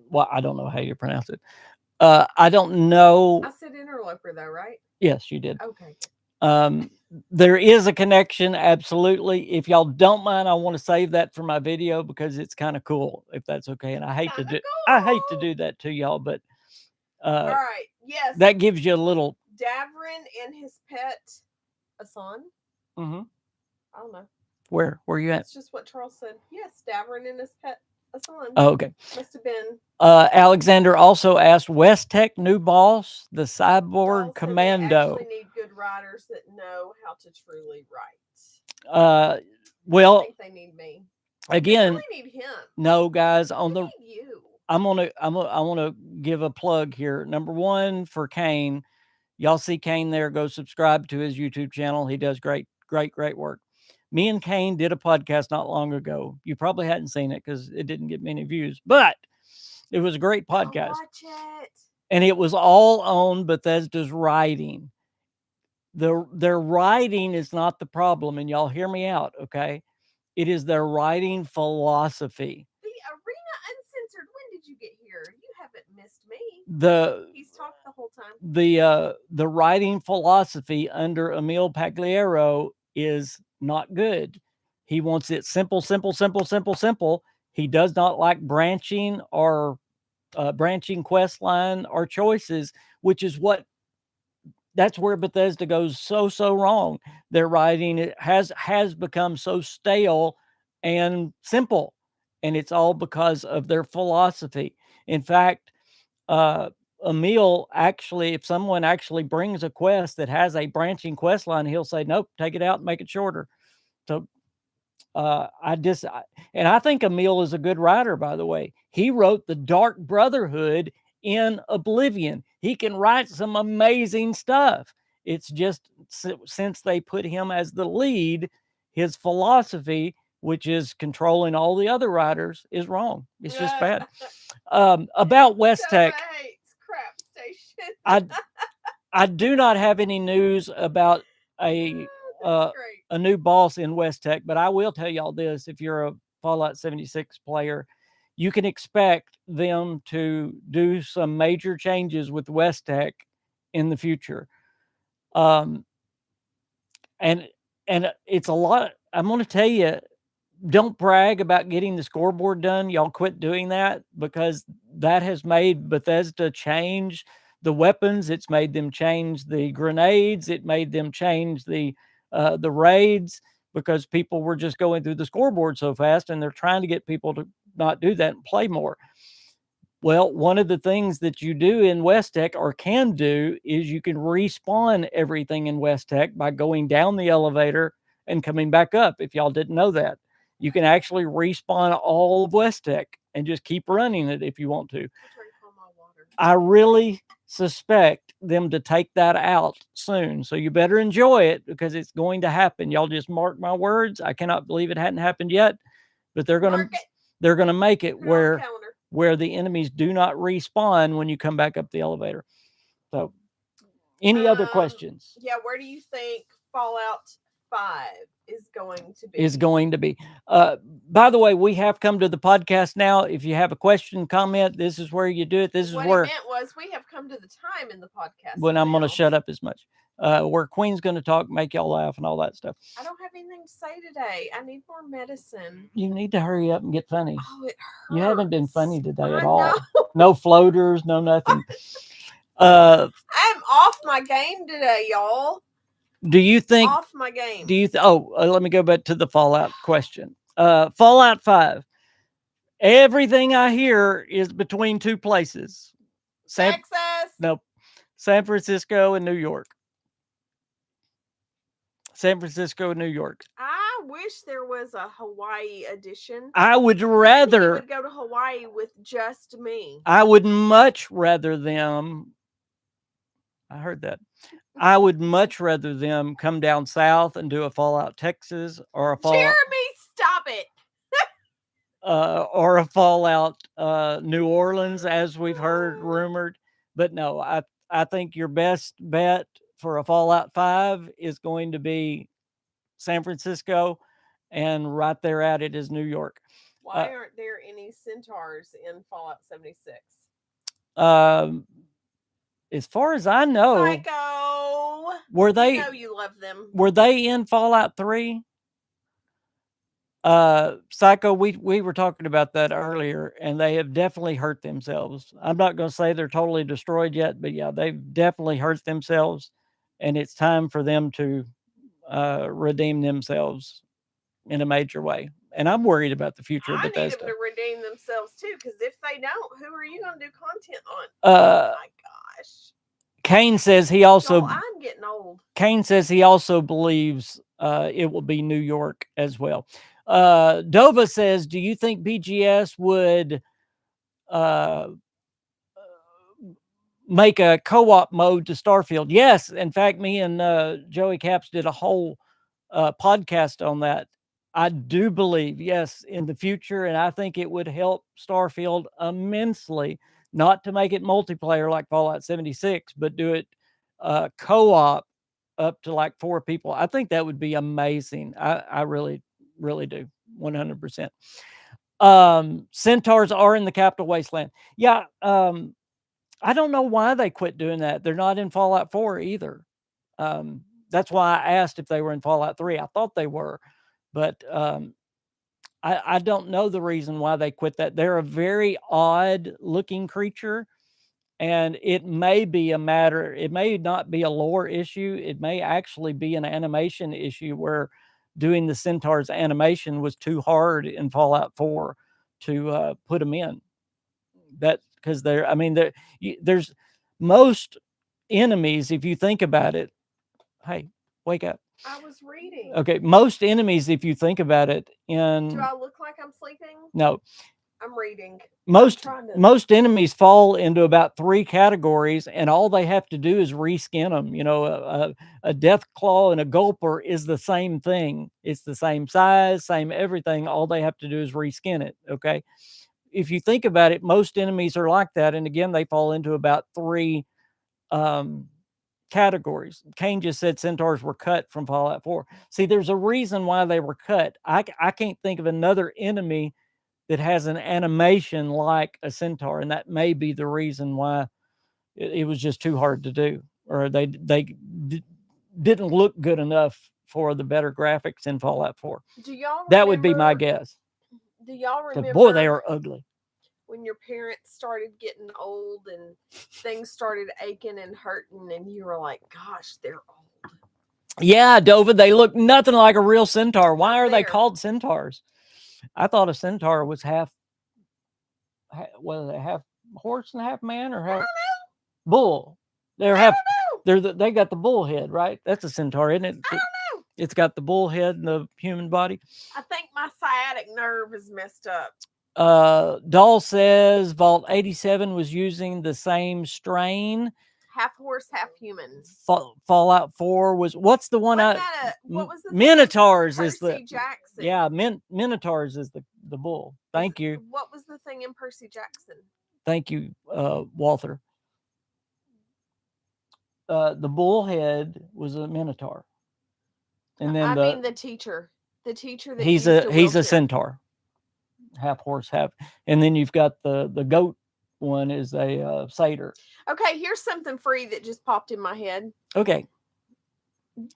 Speaker 1: Well, I don't know how you pronounce it. I don't know.
Speaker 2: I said interloper though, right?
Speaker 1: Yes, you did.
Speaker 2: Okay.
Speaker 1: Um, there is a connection, absolutely. If y'all don't mind, I want to save that for my video because it's kind of cool, if that's okay. And I hate to do that to y'all, but
Speaker 2: All right. Yes.
Speaker 1: that gives you a little.
Speaker 2: Davrin and his pet, a son.
Speaker 1: Mm-hmm.
Speaker 2: I don't know.
Speaker 1: Where you at?
Speaker 2: That's just what Charles said. Yes, Davrin and his pet, a son.
Speaker 1: Oh, okay.
Speaker 2: Must have been.
Speaker 1: Alexander also asked West Tech new boss, the Cyborg
Speaker 2: Dahl said
Speaker 1: Commando.
Speaker 2: They actually need good writers that know how to truly write.
Speaker 1: Well,
Speaker 2: I think they need me.
Speaker 1: Again,
Speaker 2: they really need him.
Speaker 1: No, guys,
Speaker 2: I
Speaker 1: on the.
Speaker 2: need you.
Speaker 1: I want to give a plug here. Number one for Kane. Y'all see Kane there, go subscribe to his YouTube channel. He does great work. Me and Kane did a podcast not long ago. You probably hadn't seen it because it didn't get many views, but it was a great podcast.
Speaker 2: Watch it.
Speaker 1: And it was all on Bethesda's writing. Their writing is not the problem, and y'all hear me out, okay? It is their writing philosophy.
Speaker 2: The Arena Uncensored. When did you get here? You haven't missed me. He's talked the whole time.
Speaker 1: The writing philosophy under Emil Pagliaro is not good. He wants it simple, simple, simple, simple, simple. He does not like branching or branching quest line or choices, which is that's where Bethesda goes so wrong. Their writing it has become so stale and simple, and it's all because of their philosophy. In fact, Emil actually, if someone actually brings a quest that has a branching quest line, he'll say, "Nope, take it out and make it shorter." So and I think Emil is a good writer, by the way. He wrote the Dark Brotherhood in Oblivion. He can write some amazing stuff. It's just since they put him as the lead, his philosophy, which is controlling all the other writers, is wrong. It's just bad. About West Tech,
Speaker 2: crap station.
Speaker 1: I do not have any news about a new boss in West Tech, but I will tell y'all this: if you're a Fallout 76 player, you can expect them to do some major changes with West Tech in the future. And it's a lot. I'm going to tell you, don't brag about getting the scoreboard done. Y'all quit doing that because that has made Bethesda change the weapons. It's made them change the grenades. It made them change the raids because people were just going through the scoreboard so fast, and they're trying to get people to not do that and play more. Well, one of the things that you do in West Tech or can do is you can respawn everything in West Tech by going down the elevator and coming back up. If y'all didn't know that, you can actually respawn all of West Tech and just keep running it if you want to. I really suspect them to take that out soon. So you better enjoy it because it's going to happen. Y'all just mark my words. I cannot believe it hadn't happened yet, but they're going to make it where the enemies do not respawn when you come back up the elevator. So any other questions?
Speaker 2: Yeah, where do you think Fallout 5 is going to be?
Speaker 1: By the way, we have come to the podcast now. If you have a question, comment, this is where you do it. This is
Speaker 2: what
Speaker 1: where
Speaker 2: he meant was we have come to the time in the podcast
Speaker 1: when I'm going to shut up as much. Where Queen's going to talk, make y'all laugh and all that stuff.
Speaker 2: I don't have anything to say today. I need more medicine.
Speaker 1: You need to hurry up and get funny.
Speaker 2: Oh, it hurts.
Speaker 1: You haven't been funny today at all. No floaters, no nothing.
Speaker 2: I'm off my game today, y'all.
Speaker 1: Do you think
Speaker 2: off my game?
Speaker 1: Let me go back to the Fallout question. Fallout 5. Everything I hear is between two places.
Speaker 2: Texas.
Speaker 1: Nope. San Francisco and New York. San Francisco and New York.
Speaker 2: I wish there was a Hawaii edition.
Speaker 1: I would rather
Speaker 2: would go to Hawaii with just me.
Speaker 1: I would much rather them. I heard that. I would much rather them come down south and do a Fallout Texas or a Fallout.
Speaker 2: Jeremy,
Speaker 1: or a Fallout New Orleans, as we've heard rumored. But no, I think your best bet for a Fallout 5 is going to be San Francisco, and right there at it is New York.
Speaker 2: Why aren't there any centaurs in Fallout 76?
Speaker 1: As far as I know,
Speaker 2: Psycho.
Speaker 1: Were they?
Speaker 2: You know you love them.
Speaker 1: Were they in Fallout 3? Psycho, we were talking about that earlier, and they have definitely hurt themselves. I'm not going to say they're totally destroyed yet, but yeah, they've definitely hurt themselves, and it's time for them to redeem themselves in a major way. And I'm worried about the future of
Speaker 2: I need
Speaker 1: Bethesda.
Speaker 2: them to redeem themselves too, because if they don't, who are you going to do content on?
Speaker 1: Oh
Speaker 2: my gosh.
Speaker 1: Kane says he also.
Speaker 2: Joel, I'm getting old.
Speaker 1: Kane says he also believes it will be New York as well. Dova says, do you think BGS would make a co-op mode to Starfield? Yes. In fact, me and Joey Caps did a whole podcast on that. I do believe, yes, in the future, and I think it would help Starfield immensely, not to make it multiplayer like Fallout 76, but do it co-op up to like 4 people. I think that would be amazing. I really, really do. 100%. Centaurs are in the Capital Wasteland. Yeah. I don't know why they quit doing that. They're not in Fallout 4 either. That's why I asked if they were in Fallout 3. I thought they were, but I don't know the reason why they quit that. They're a very odd looking creature, and it may be a matter, it may not be a lore issue. It may actually be an animation issue where doing the centaurs animation was too hard in Fallout 4 to put them in. That because they're, I mean, there's most enemies, if you think about it. Hey, wake up.
Speaker 2: I was reading.
Speaker 1: Okay, most enemies, if you think about it, in
Speaker 2: Do I look like I'm sleeping?
Speaker 1: No.
Speaker 2: I'm reading.
Speaker 1: Most enemies fall into about 3 categories, and all they have to do is reskin them. You know, a death claw and a gulper is the same thing. It's the same size, same everything. All they have to do is reskin it. Okay. If you think about it, most enemies are like that. And again, they fall into about 3 categories. Kane just said centaurs were cut from Fallout 4. See, there's a reason why they were cut. I can't think of another enemy that has an animation like a centaur, and that may be the reason why it was just too hard to do, or they didn't look good enough for the better graphics in Fallout 4.
Speaker 2: Do y'all remember,
Speaker 1: that would be my guess.
Speaker 2: Do y'all remember?
Speaker 1: Boy, they are ugly.
Speaker 2: When your parents started getting old and things started aching and hurting, and you were like, gosh, they're old.
Speaker 1: Yeah, Dova, they look nothing like a real centaur. Why are they called centaurs? I thought a centaur was half horse and half man, or half bull. They got the bull head, right? That's a centaur, isn't it?
Speaker 2: I don't know.
Speaker 1: It's got the bull head and the human body.
Speaker 2: I think my sciatic nerve is messed up.
Speaker 1: Doll says Vault 87 was using the same strain.
Speaker 2: Half horse, half human.
Speaker 1: Fallout 4 was, what's the one?
Speaker 2: What was the
Speaker 1: Minotaurs
Speaker 2: thing?
Speaker 1: is the
Speaker 2: Percy Jackson.
Speaker 1: Yeah, Minotaurs is the bull. Thank you.
Speaker 2: What was the thing in Percy Jackson?
Speaker 1: Thank you, Walter. The bull head was a minotaur, and then
Speaker 2: I mean the teacher. The teacher that
Speaker 1: he's a centaur, half horse, half, and then you've got the goat one is a satyr.
Speaker 2: Okay, here's something free that just popped in my head.
Speaker 1: Okay.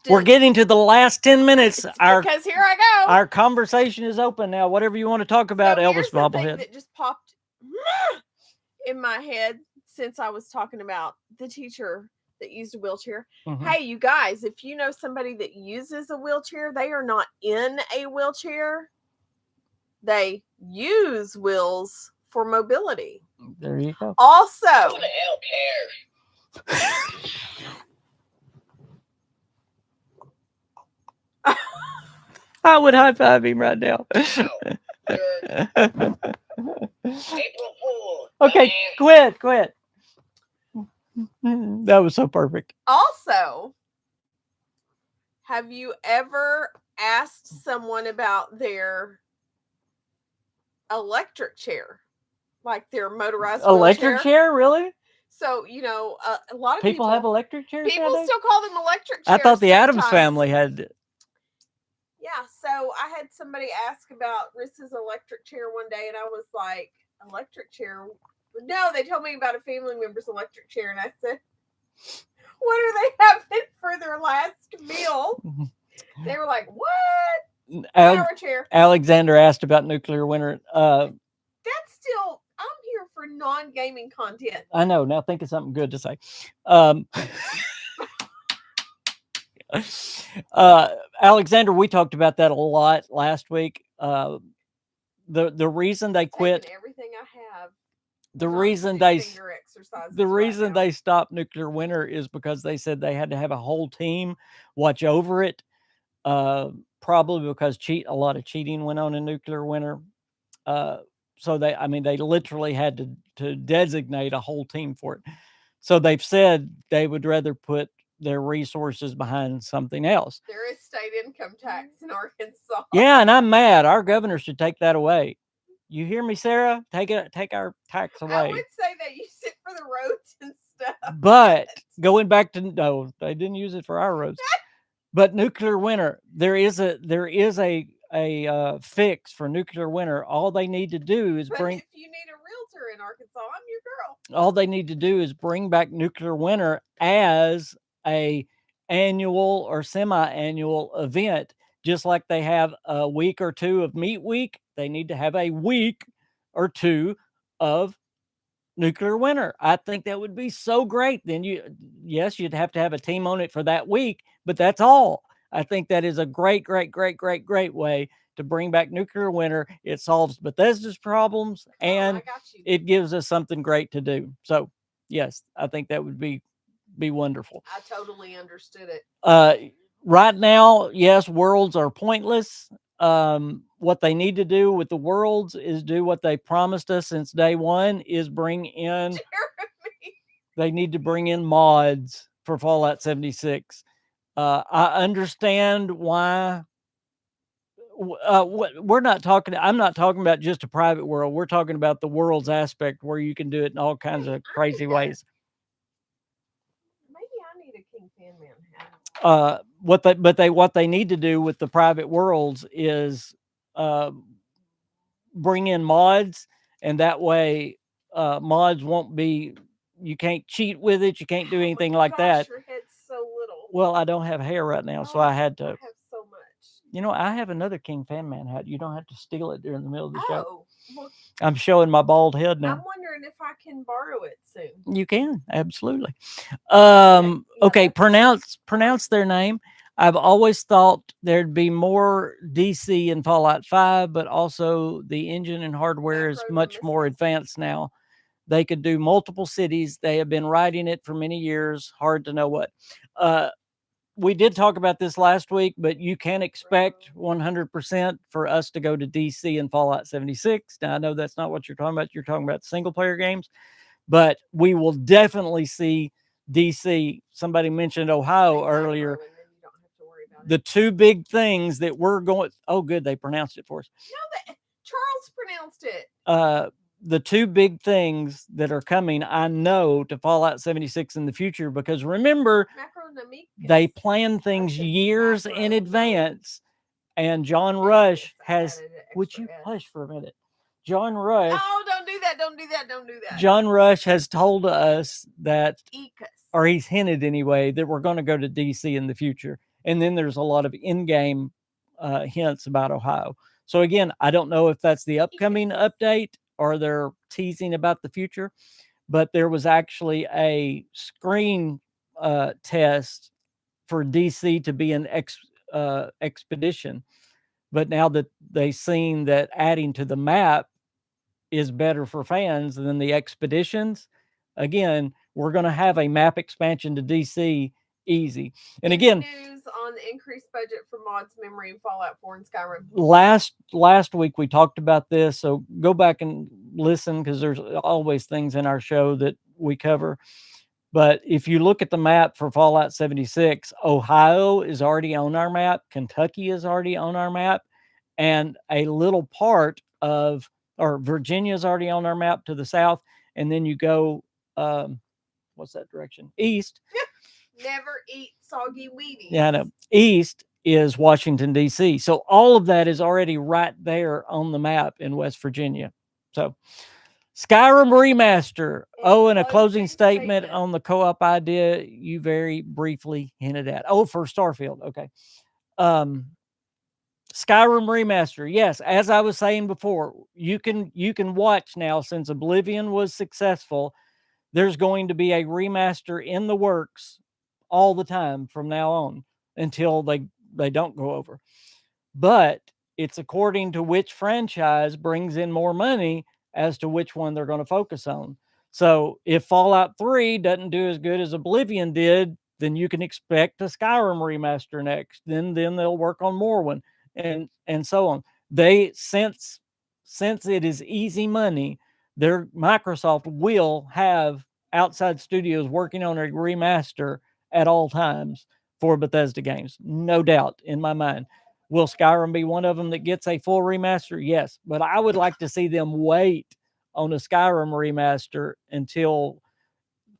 Speaker 1: We're getting to the last 10 minutes.
Speaker 2: Because here I go.
Speaker 1: Our conversation is open now. Whatever you want to talk about, Elvis Bobblehead.
Speaker 2: That just popped in my head since I was talking about the teacher that used a wheelchair. Mm-hmm. Hey, you guys, if you know somebody that uses a wheelchair, they are not in a wheelchair. They use wheels for mobility.
Speaker 1: There you go.
Speaker 2: Also,
Speaker 3: who the hell cares?
Speaker 1: I would high five him right now.
Speaker 3: April Fool.
Speaker 1: Okay, quit. That was so perfect.
Speaker 2: Also, have you ever asked someone about their electric chair, like their motorized
Speaker 1: Electric
Speaker 2: wheelchair.
Speaker 1: chair, really?
Speaker 2: So a lot of
Speaker 1: People have electric chairs
Speaker 2: people
Speaker 1: nowadays?
Speaker 2: still call them electric
Speaker 1: I
Speaker 2: chairs.
Speaker 1: thought the Addams
Speaker 2: sometimes.
Speaker 1: family had.
Speaker 2: Yeah, so I had somebody ask about Rissa's electric chair one day, and I was like, electric chair? No, they told me about a family member's electric chair, and I said, what are they having for their last meal? They were like, what? Power chair.
Speaker 1: Alexander asked about nuclear winter.
Speaker 2: That's still, I'm here for non-gaming content.
Speaker 1: I know. Now think of something good to say. Alexander, we talked about that a lot last week. The reason they quit,
Speaker 2: everything I have.
Speaker 1: The reason they stopped nuclear winter is because they said they had to have a whole team watch over it. Probably because a lot of cheating went on in nuclear winter. So they literally had to designate a whole team for it. So they've said they would rather put their resources behind something else.
Speaker 2: There is state income tax in Arkansas.
Speaker 1: Yeah, and I'm mad. Our governor should take that away. You hear me, Sarah? Take our tax away.
Speaker 2: I would say they use it for the roads and stuff.
Speaker 1: But going back to no, they didn't use it for our roads. But nuclear winter, there is a fix for nuclear winter. All they need to do is bring.
Speaker 2: If you need a realtor in Arkansas, I'm your girl.
Speaker 1: All they need to do is bring back nuclear winter as a annual or semi-annual event, just like they have a week or two of meat week. They need to have a week or two of nuclear winter. I think that would be so great. Then you'd have to have a team on it for that week, but that's all. I think that is a great way to bring back nuclear winter. It solves Bethesda's problems and it gives us something great to do. So yes, I think that would be wonderful.
Speaker 2: I totally understood it.
Speaker 1: Right now, yes, worlds are pointless. What they need to do with the worlds is do what they promised us since day one, is bring in
Speaker 2: Jeremy.
Speaker 1: They need to bring in mods for Fallout 76. I understand why. I'm not talking about just a private world. We're talking about the world's aspect where you can do it in all kinds of crazy ways.
Speaker 2: Maybe I need a KingFanMan hat.
Speaker 1: What they need to do with the private worlds is bring in mods, and that way mods won't be. You can't cheat with it. You can't do anything like that.
Speaker 2: Your head's so little.
Speaker 1: Well, I don't have hair right now, so I had to.
Speaker 2: I have so much.
Speaker 1: I have another KingFanMan hat. You don't have to steal it during the middle of the show.
Speaker 2: Well,
Speaker 1: I'm showing my bald head now.
Speaker 2: I'm wondering if I can borrow it soon.
Speaker 1: You can, absolutely. Okay, pronounce their name. I've always thought there'd be more DC in Fallout 5, but also the engine and hardware is much more advanced now. They could do multiple cities. They have been writing it for many years. Hard to know what. We did talk about this last week, but you can expect 100% for us to go to DC in Fallout 76. Now, I know that's not what you're talking about. You're talking about single player games, but we will definitely see DC. Somebody mentioned Ohio earlier. The two big things that we're going. Oh, good. They pronounced it for us.
Speaker 2: No, Charles pronounced it.
Speaker 1: The two big things that are coming, I know, to Fallout 76 in the future, because remember, they plan things years in advance, and John Rush has. Would you hush for a minute? John Rush.
Speaker 2: Oh, don't do that! Don't do that! Don't do that!
Speaker 1: John Rush has told us that, or he's hinted anyway, that we're going to go to DC in the future, and then there's a lot of in-game hints about Ohio. So again, I don't know if that's the upcoming update or they're teasing about the future, but there was actually a screen test for DC to be an expedition. But now that they've seen that adding to the map is better for fans than the expeditions, again, we're going to have a map expansion to DC easy. And again,
Speaker 2: news on the increased budget for mods, memory, and Fallout 4 and Skyrim.
Speaker 1: Last week we talked about this, so go back and listen, because there's always things in our show that we cover. But if you look at the map for Fallout 76, Ohio is already on our map, Kentucky is already on our map, and a little part of or Virginia's already on our map to the south, and then you go, what's that direction? East.
Speaker 2: Never eat soggy Wheaties.
Speaker 1: Yeah, I know. East is Washington, D.C. So all of that is already right there on the map in West Virginia. So Skyrim Remaster. Oh, and a closing statement on the co-op idea you very briefly hinted at. Oh, for Starfield. Okay. Skyrim Remaster. Yes, as I was saying before, you can watch now, since Oblivion was successful. There's going to be a remaster in the works all the time from now on until they don't go over. But it's according to which franchise brings in more money as to which one they're going to focus on. So if Fallout 3 doesn't do as good as Oblivion did, then you can expect a Skyrim remaster next. Then they'll work on more one, and so on. They since it is easy money, their Microsoft will have outside studios working on a remaster at all times for Bethesda games. No doubt in my mind. Will Skyrim be one of them that gets a full remaster? Yes, but I would like to see them wait on a Skyrim remaster until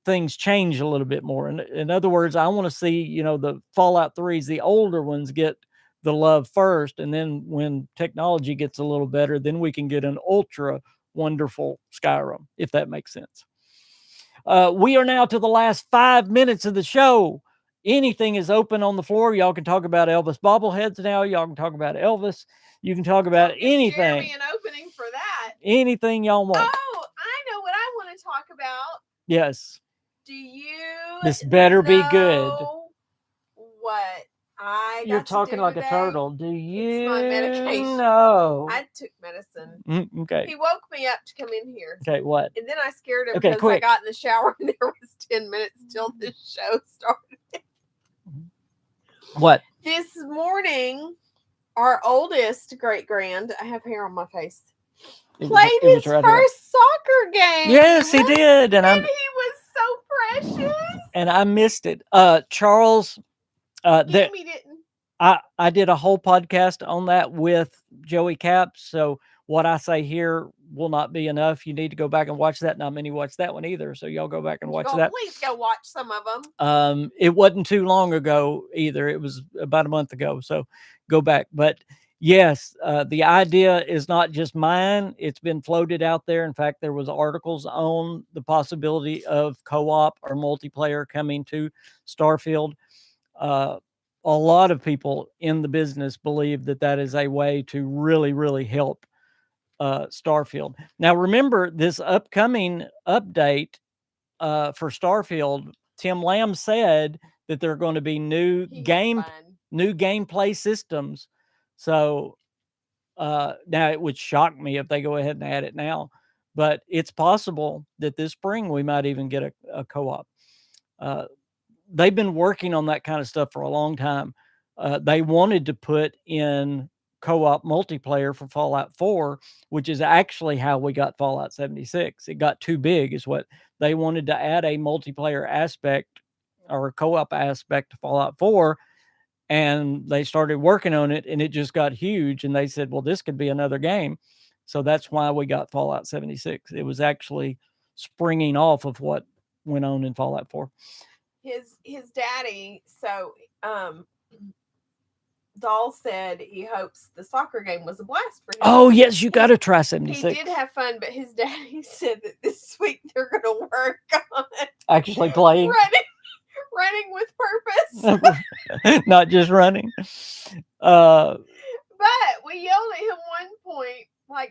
Speaker 1: things change a little bit more. In other words, I want to see, the Fallout 3s, the older ones, get the love first, and then when technology gets a little better, then we can get an ultra wonderful Skyrim, if that makes sense. We are now to the last 5 minutes of the show. Anything is open on the floor. Y'all can talk about Elvis bobbleheads now. Y'all can talk about Elvis. You can talk about anything.
Speaker 2: Jeremy an opening for that.
Speaker 1: Anything y'all want.
Speaker 2: Oh, I know what I want to talk about.
Speaker 1: Yes.
Speaker 2: Do you?
Speaker 1: This better be good.
Speaker 2: What
Speaker 1: You're talking like today? A turtle. Do you?
Speaker 2: It's my medication.
Speaker 1: No.
Speaker 2: I took medicine.
Speaker 1: Okay.
Speaker 2: He woke me up to come in here.
Speaker 1: Okay, what?
Speaker 2: And then I scared him
Speaker 1: okay,
Speaker 2: because
Speaker 1: quick.
Speaker 2: I got in the shower and there was 10 minutes till the show started.
Speaker 1: What?
Speaker 2: This morning, our oldest great-grand, I have hair on my face, played his first soccer game.
Speaker 1: Yes, he did.
Speaker 2: And he was so precious.
Speaker 1: And I missed it. Charles,
Speaker 2: Didn't.
Speaker 1: I did a whole podcast on that with Joey Caps. So what I say here will not be enough. You need to go back and watch that. Not many watch that one either. So y'all go back and watch that.
Speaker 2: Please go watch some of them.
Speaker 1: It wasn't too long ago either. It was about a month ago. So go back. But yes, the idea is not just mine. It's been floated out there. In fact, there was articles on the possibility of co-op or multiplayer coming to Starfield. A lot of people in the business believe that is a way to really, really help Starfield. Now, remember this upcoming update for Starfield. Tim Lamb said that there are going to be new gameplay systems. So now it would shock me if they go ahead and add it now, but it's possible that this spring we might even get a co-op. They've been working on that kind of stuff for a long time. They wanted to put in co-op multiplayer for Fallout 4, which is actually how we got Fallout 76. It got too big is what they wanted, to add a multiplayer aspect or a co-op aspect to Fallout 4. And they started working on it and it just got huge. And they said, well, this could be another game. So that's why we got Fallout 76. It was actually springing off of what went on in Fallout 4.
Speaker 2: His daddy, Dahl said he hopes the soccer game was a blast for him.
Speaker 1: Oh, yes, you got to try 76.
Speaker 2: He did have fun, but his daddy said that this week they're going to work on
Speaker 1: actually playing.
Speaker 2: Running with purpose.
Speaker 1: Not just running.
Speaker 2: But we yelled at him one point,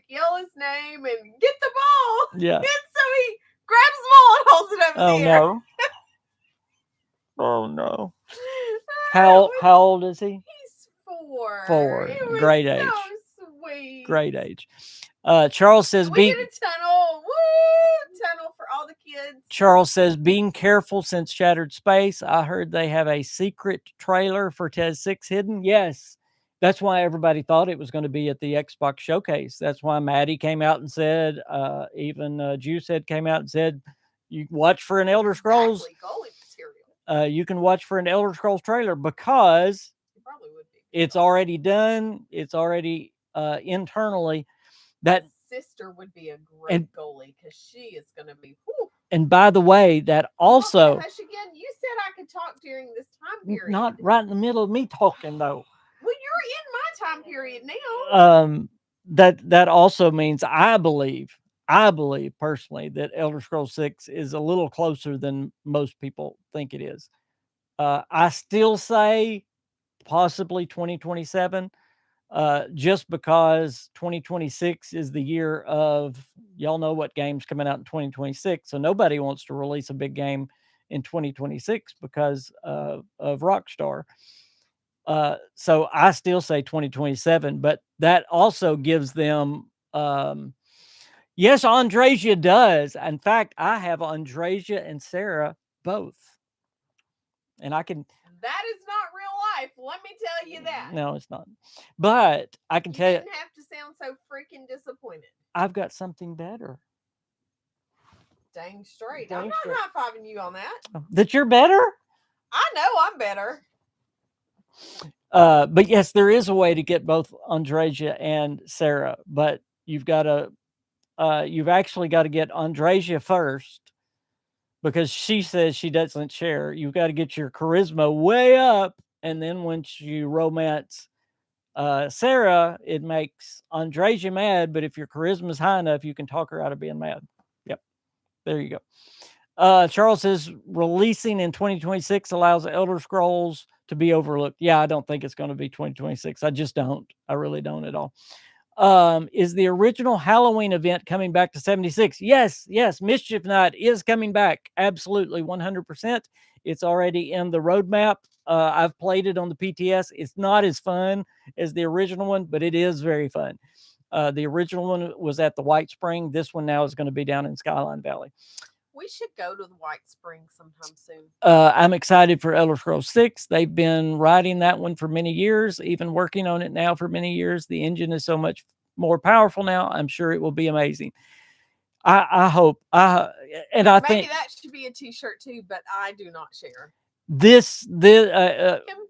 Speaker 2: yell his name and get the ball.
Speaker 1: Yeah.
Speaker 2: And so he grabs the ball and holds it over the air.
Speaker 1: No. Oh, no. How old is he?
Speaker 2: He's 4.
Speaker 1: 4. Great age.
Speaker 2: So sweet.
Speaker 1: Great age. Charles says,
Speaker 2: we did a tunnel. Woo! Tunnel for all the kids.
Speaker 1: Charles says, being careful since Shattered Space. I heard they have a secret trailer for TES 6 hidden. Yes. That's why everybody thought it was going to be at the Xbox showcase. That's why Maddie came out and said, even Juicehead came out and said, you watch for an Elder Scrolls. You can watch for an Elder Scrolls trailer because it's already done. It's already internally. That
Speaker 2: sister would be a great
Speaker 1: And-
Speaker 2: goalie because she is going to be. Whew.
Speaker 1: And by the way, that also
Speaker 2: Hush again. You said I could talk during this time period.
Speaker 1: not right in the middle of me talking though.
Speaker 2: Well, you're in my time period now.
Speaker 1: That also means I believe personally that Elder Scrolls 6 is a little closer than most people think it is. I still say possibly 2027, just because 2026 is the year of, y'all know what game's coming out in 2026. So nobody wants to release a big game in 2026 because of Rockstar. So I still say 2027, but that also gives them, yes, Andresia does. In fact, I have Andresia and Sarah both. And I can.
Speaker 2: That is not real life. Let me tell you that.
Speaker 1: No, it's not. But I can tell you.
Speaker 2: Didn't have to sound so freaking disappointed.
Speaker 1: I've got something better.
Speaker 2: Dang straight.
Speaker 1: Dang
Speaker 2: I'm
Speaker 1: straight.
Speaker 2: not high-fiving you on that.
Speaker 1: That you're better?
Speaker 2: I know I'm better.
Speaker 1: But yes, there is a way to get both Andresia and Sarah, but you've actually got to get Andresia first because she says she doesn't share. You've got to get your charisma way up, and then once you romance Sarah, it makes Andresia mad, but if your charisma is high enough, you can talk her out of being mad. Yep. There you go. Charles says releasing in 2026 allows Elder Scrolls to be overlooked. Yeah, I don't think it's going to be 2026. I just don't. I really don't at all. Is the original Halloween event coming back to 76? Yes. Mischief Night is coming back. Absolutely, 100%. It's already in the roadmap. I've played it on the PTS. It's not as fun as the original one, but it is very fun. The original one was at the White Spring. This one now is going to be down in Skyline Valley.
Speaker 2: We should go to the White Spring sometime soon.
Speaker 1: I'm excited for Elder Scrolls 6. They've been writing that one for many years, even working on it now for many years. The engine is so much more powerful now. I'm sure it will be amazing. I hope. I
Speaker 2: Maybe
Speaker 1: think
Speaker 2: that should be a T-shirt too, but I do not share.
Speaker 1: this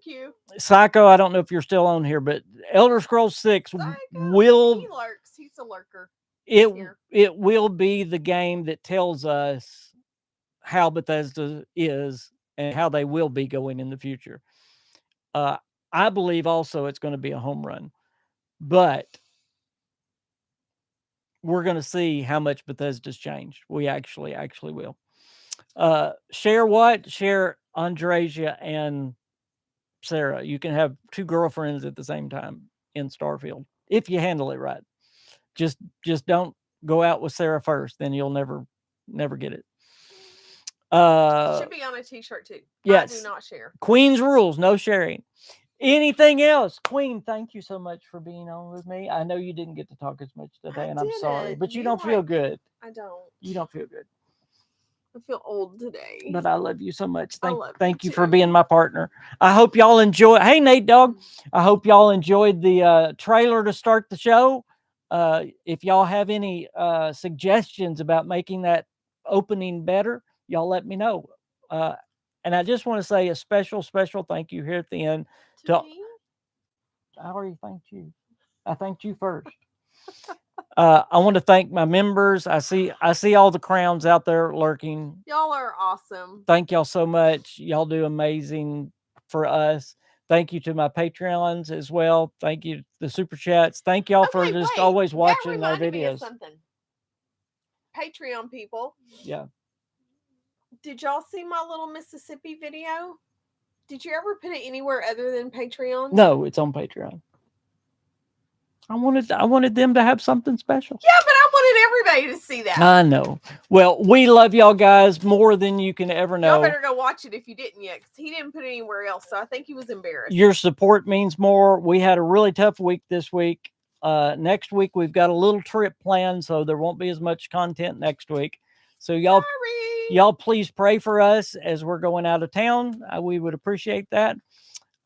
Speaker 2: Q.
Speaker 1: Psycho, I don't know if you're still on here, but Elder Scrolls 6
Speaker 2: Psycho,
Speaker 1: will.
Speaker 2: He lurks. He's a lurker.
Speaker 1: It will be the game that tells us how Bethesda is and how they will be going in the future. I believe also it's going to be a home run, but we're going to see how much Bethesda's changed. We actually will. Share what? Share Andresia and Sarah. You can have two girlfriends at the same time in Starfield if you handle it right. Just don't go out with Sarah first, then you'll never get it.
Speaker 2: Should be on a T-shirt too.
Speaker 1: Yes.
Speaker 2: I do not share.
Speaker 1: Queen's rules, no sharing. Anything else? Queen, thank you so much for being on with me. I know you didn't get to talk as much today, and I'm sorry, but you don't feel good.
Speaker 2: I don't.
Speaker 1: You don't feel good.
Speaker 2: I feel old today.
Speaker 1: But I love you so much.
Speaker 2: Thank
Speaker 1: you
Speaker 2: you
Speaker 1: for
Speaker 2: too.
Speaker 1: being my partner. I hope y'all enjoy. Hey, Nate Dog. I hope y'all enjoyed the trailer to start the show. If y'all have any suggestions about making that opening better, y'all let me know. And I just want to say a special thank you here at the end.
Speaker 2: To me?
Speaker 1: I already thanked you. I thanked you first. I want to thank my members. I see all the crowns out there lurking.
Speaker 2: Y'all are awesome.
Speaker 1: Thank y'all so much. Y'all do amazing for us. Thank you to my Patreons as well. Thank you to the super chats. Thank y'all for just always watching our videos.
Speaker 2: Something. Patreon people.
Speaker 1: Yeah.
Speaker 2: Did y'all see my little Mississippi video? Did you ever put it anywhere other than Patreon?
Speaker 1: No, it's on Patreon. I wanted them to have something special.
Speaker 2: Yeah, but I wanted everybody to see that.
Speaker 1: I know. Well, we love y'all guys more than you can ever know.
Speaker 2: Y'all better go watch it if you didn't yet, because he didn't put it anywhere else. So I think he was embarrassed.
Speaker 1: Your support means more. We had a really tough week this week. Next week we've got a little trip planned, so there won't be as much content next week. So y'all please pray for us as we're going out of town. We would appreciate that.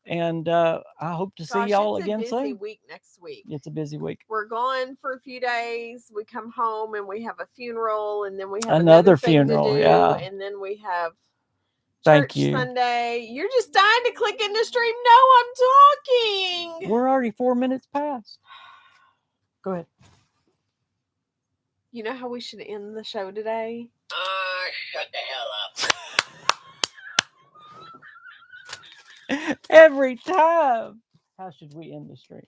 Speaker 1: And I hope to see y'all again soon.
Speaker 2: It's a busy week next week.
Speaker 1: It's a busy week.
Speaker 2: We're gone for a few days. We come home and we have a funeral, and then we have
Speaker 1: another
Speaker 2: thing
Speaker 1: funeral.
Speaker 2: to do,
Speaker 1: yeah.
Speaker 2: And then we have
Speaker 1: Thank
Speaker 2: church
Speaker 1: you.
Speaker 2: Sunday. You're just dying to click in the stream. No, I'm talking.
Speaker 1: We're already 4 minutes past. Go ahead.
Speaker 2: You know how we should end the show today?
Speaker 3: Shut the hell up.
Speaker 1: Every time. How should we end the stream?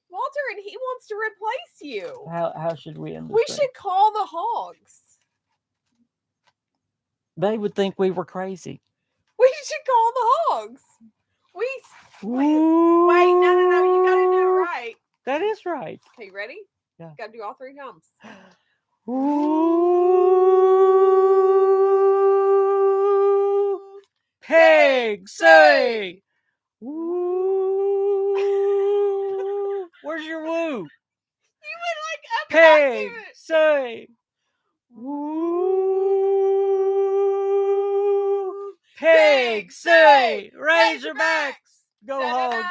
Speaker 2: Walter, and he wants to replace you.
Speaker 1: How should we end the
Speaker 2: We
Speaker 1: stream?
Speaker 2: should call the hogs.
Speaker 1: They would think we were crazy.
Speaker 2: We should call the hogs. Wait, no, you gotta do it right.
Speaker 1: That is right.
Speaker 2: Okay, you ready?
Speaker 1: Yeah.
Speaker 2: Gotta do all 3 times.
Speaker 1: Ooh, pig, say. Ooh, where's your woo?
Speaker 2: You went like up
Speaker 1: Pig,
Speaker 2: and I
Speaker 1: say. Ooh, pig, say. Razorbacks, go Hogs.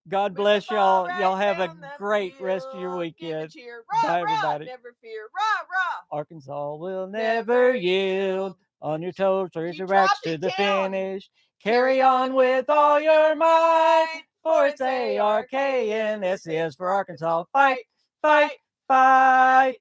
Speaker 1: God bless y'all. Y'all have a great rest of your weekend. Bye, everybody.
Speaker 2: Never fear. Rah, rah.
Speaker 1: Arkansas will never yield. On your toes, Razorbacks to the finish. Carry on with all your might. For it's ARKNSS for Arkansas. Fight, fight, fight.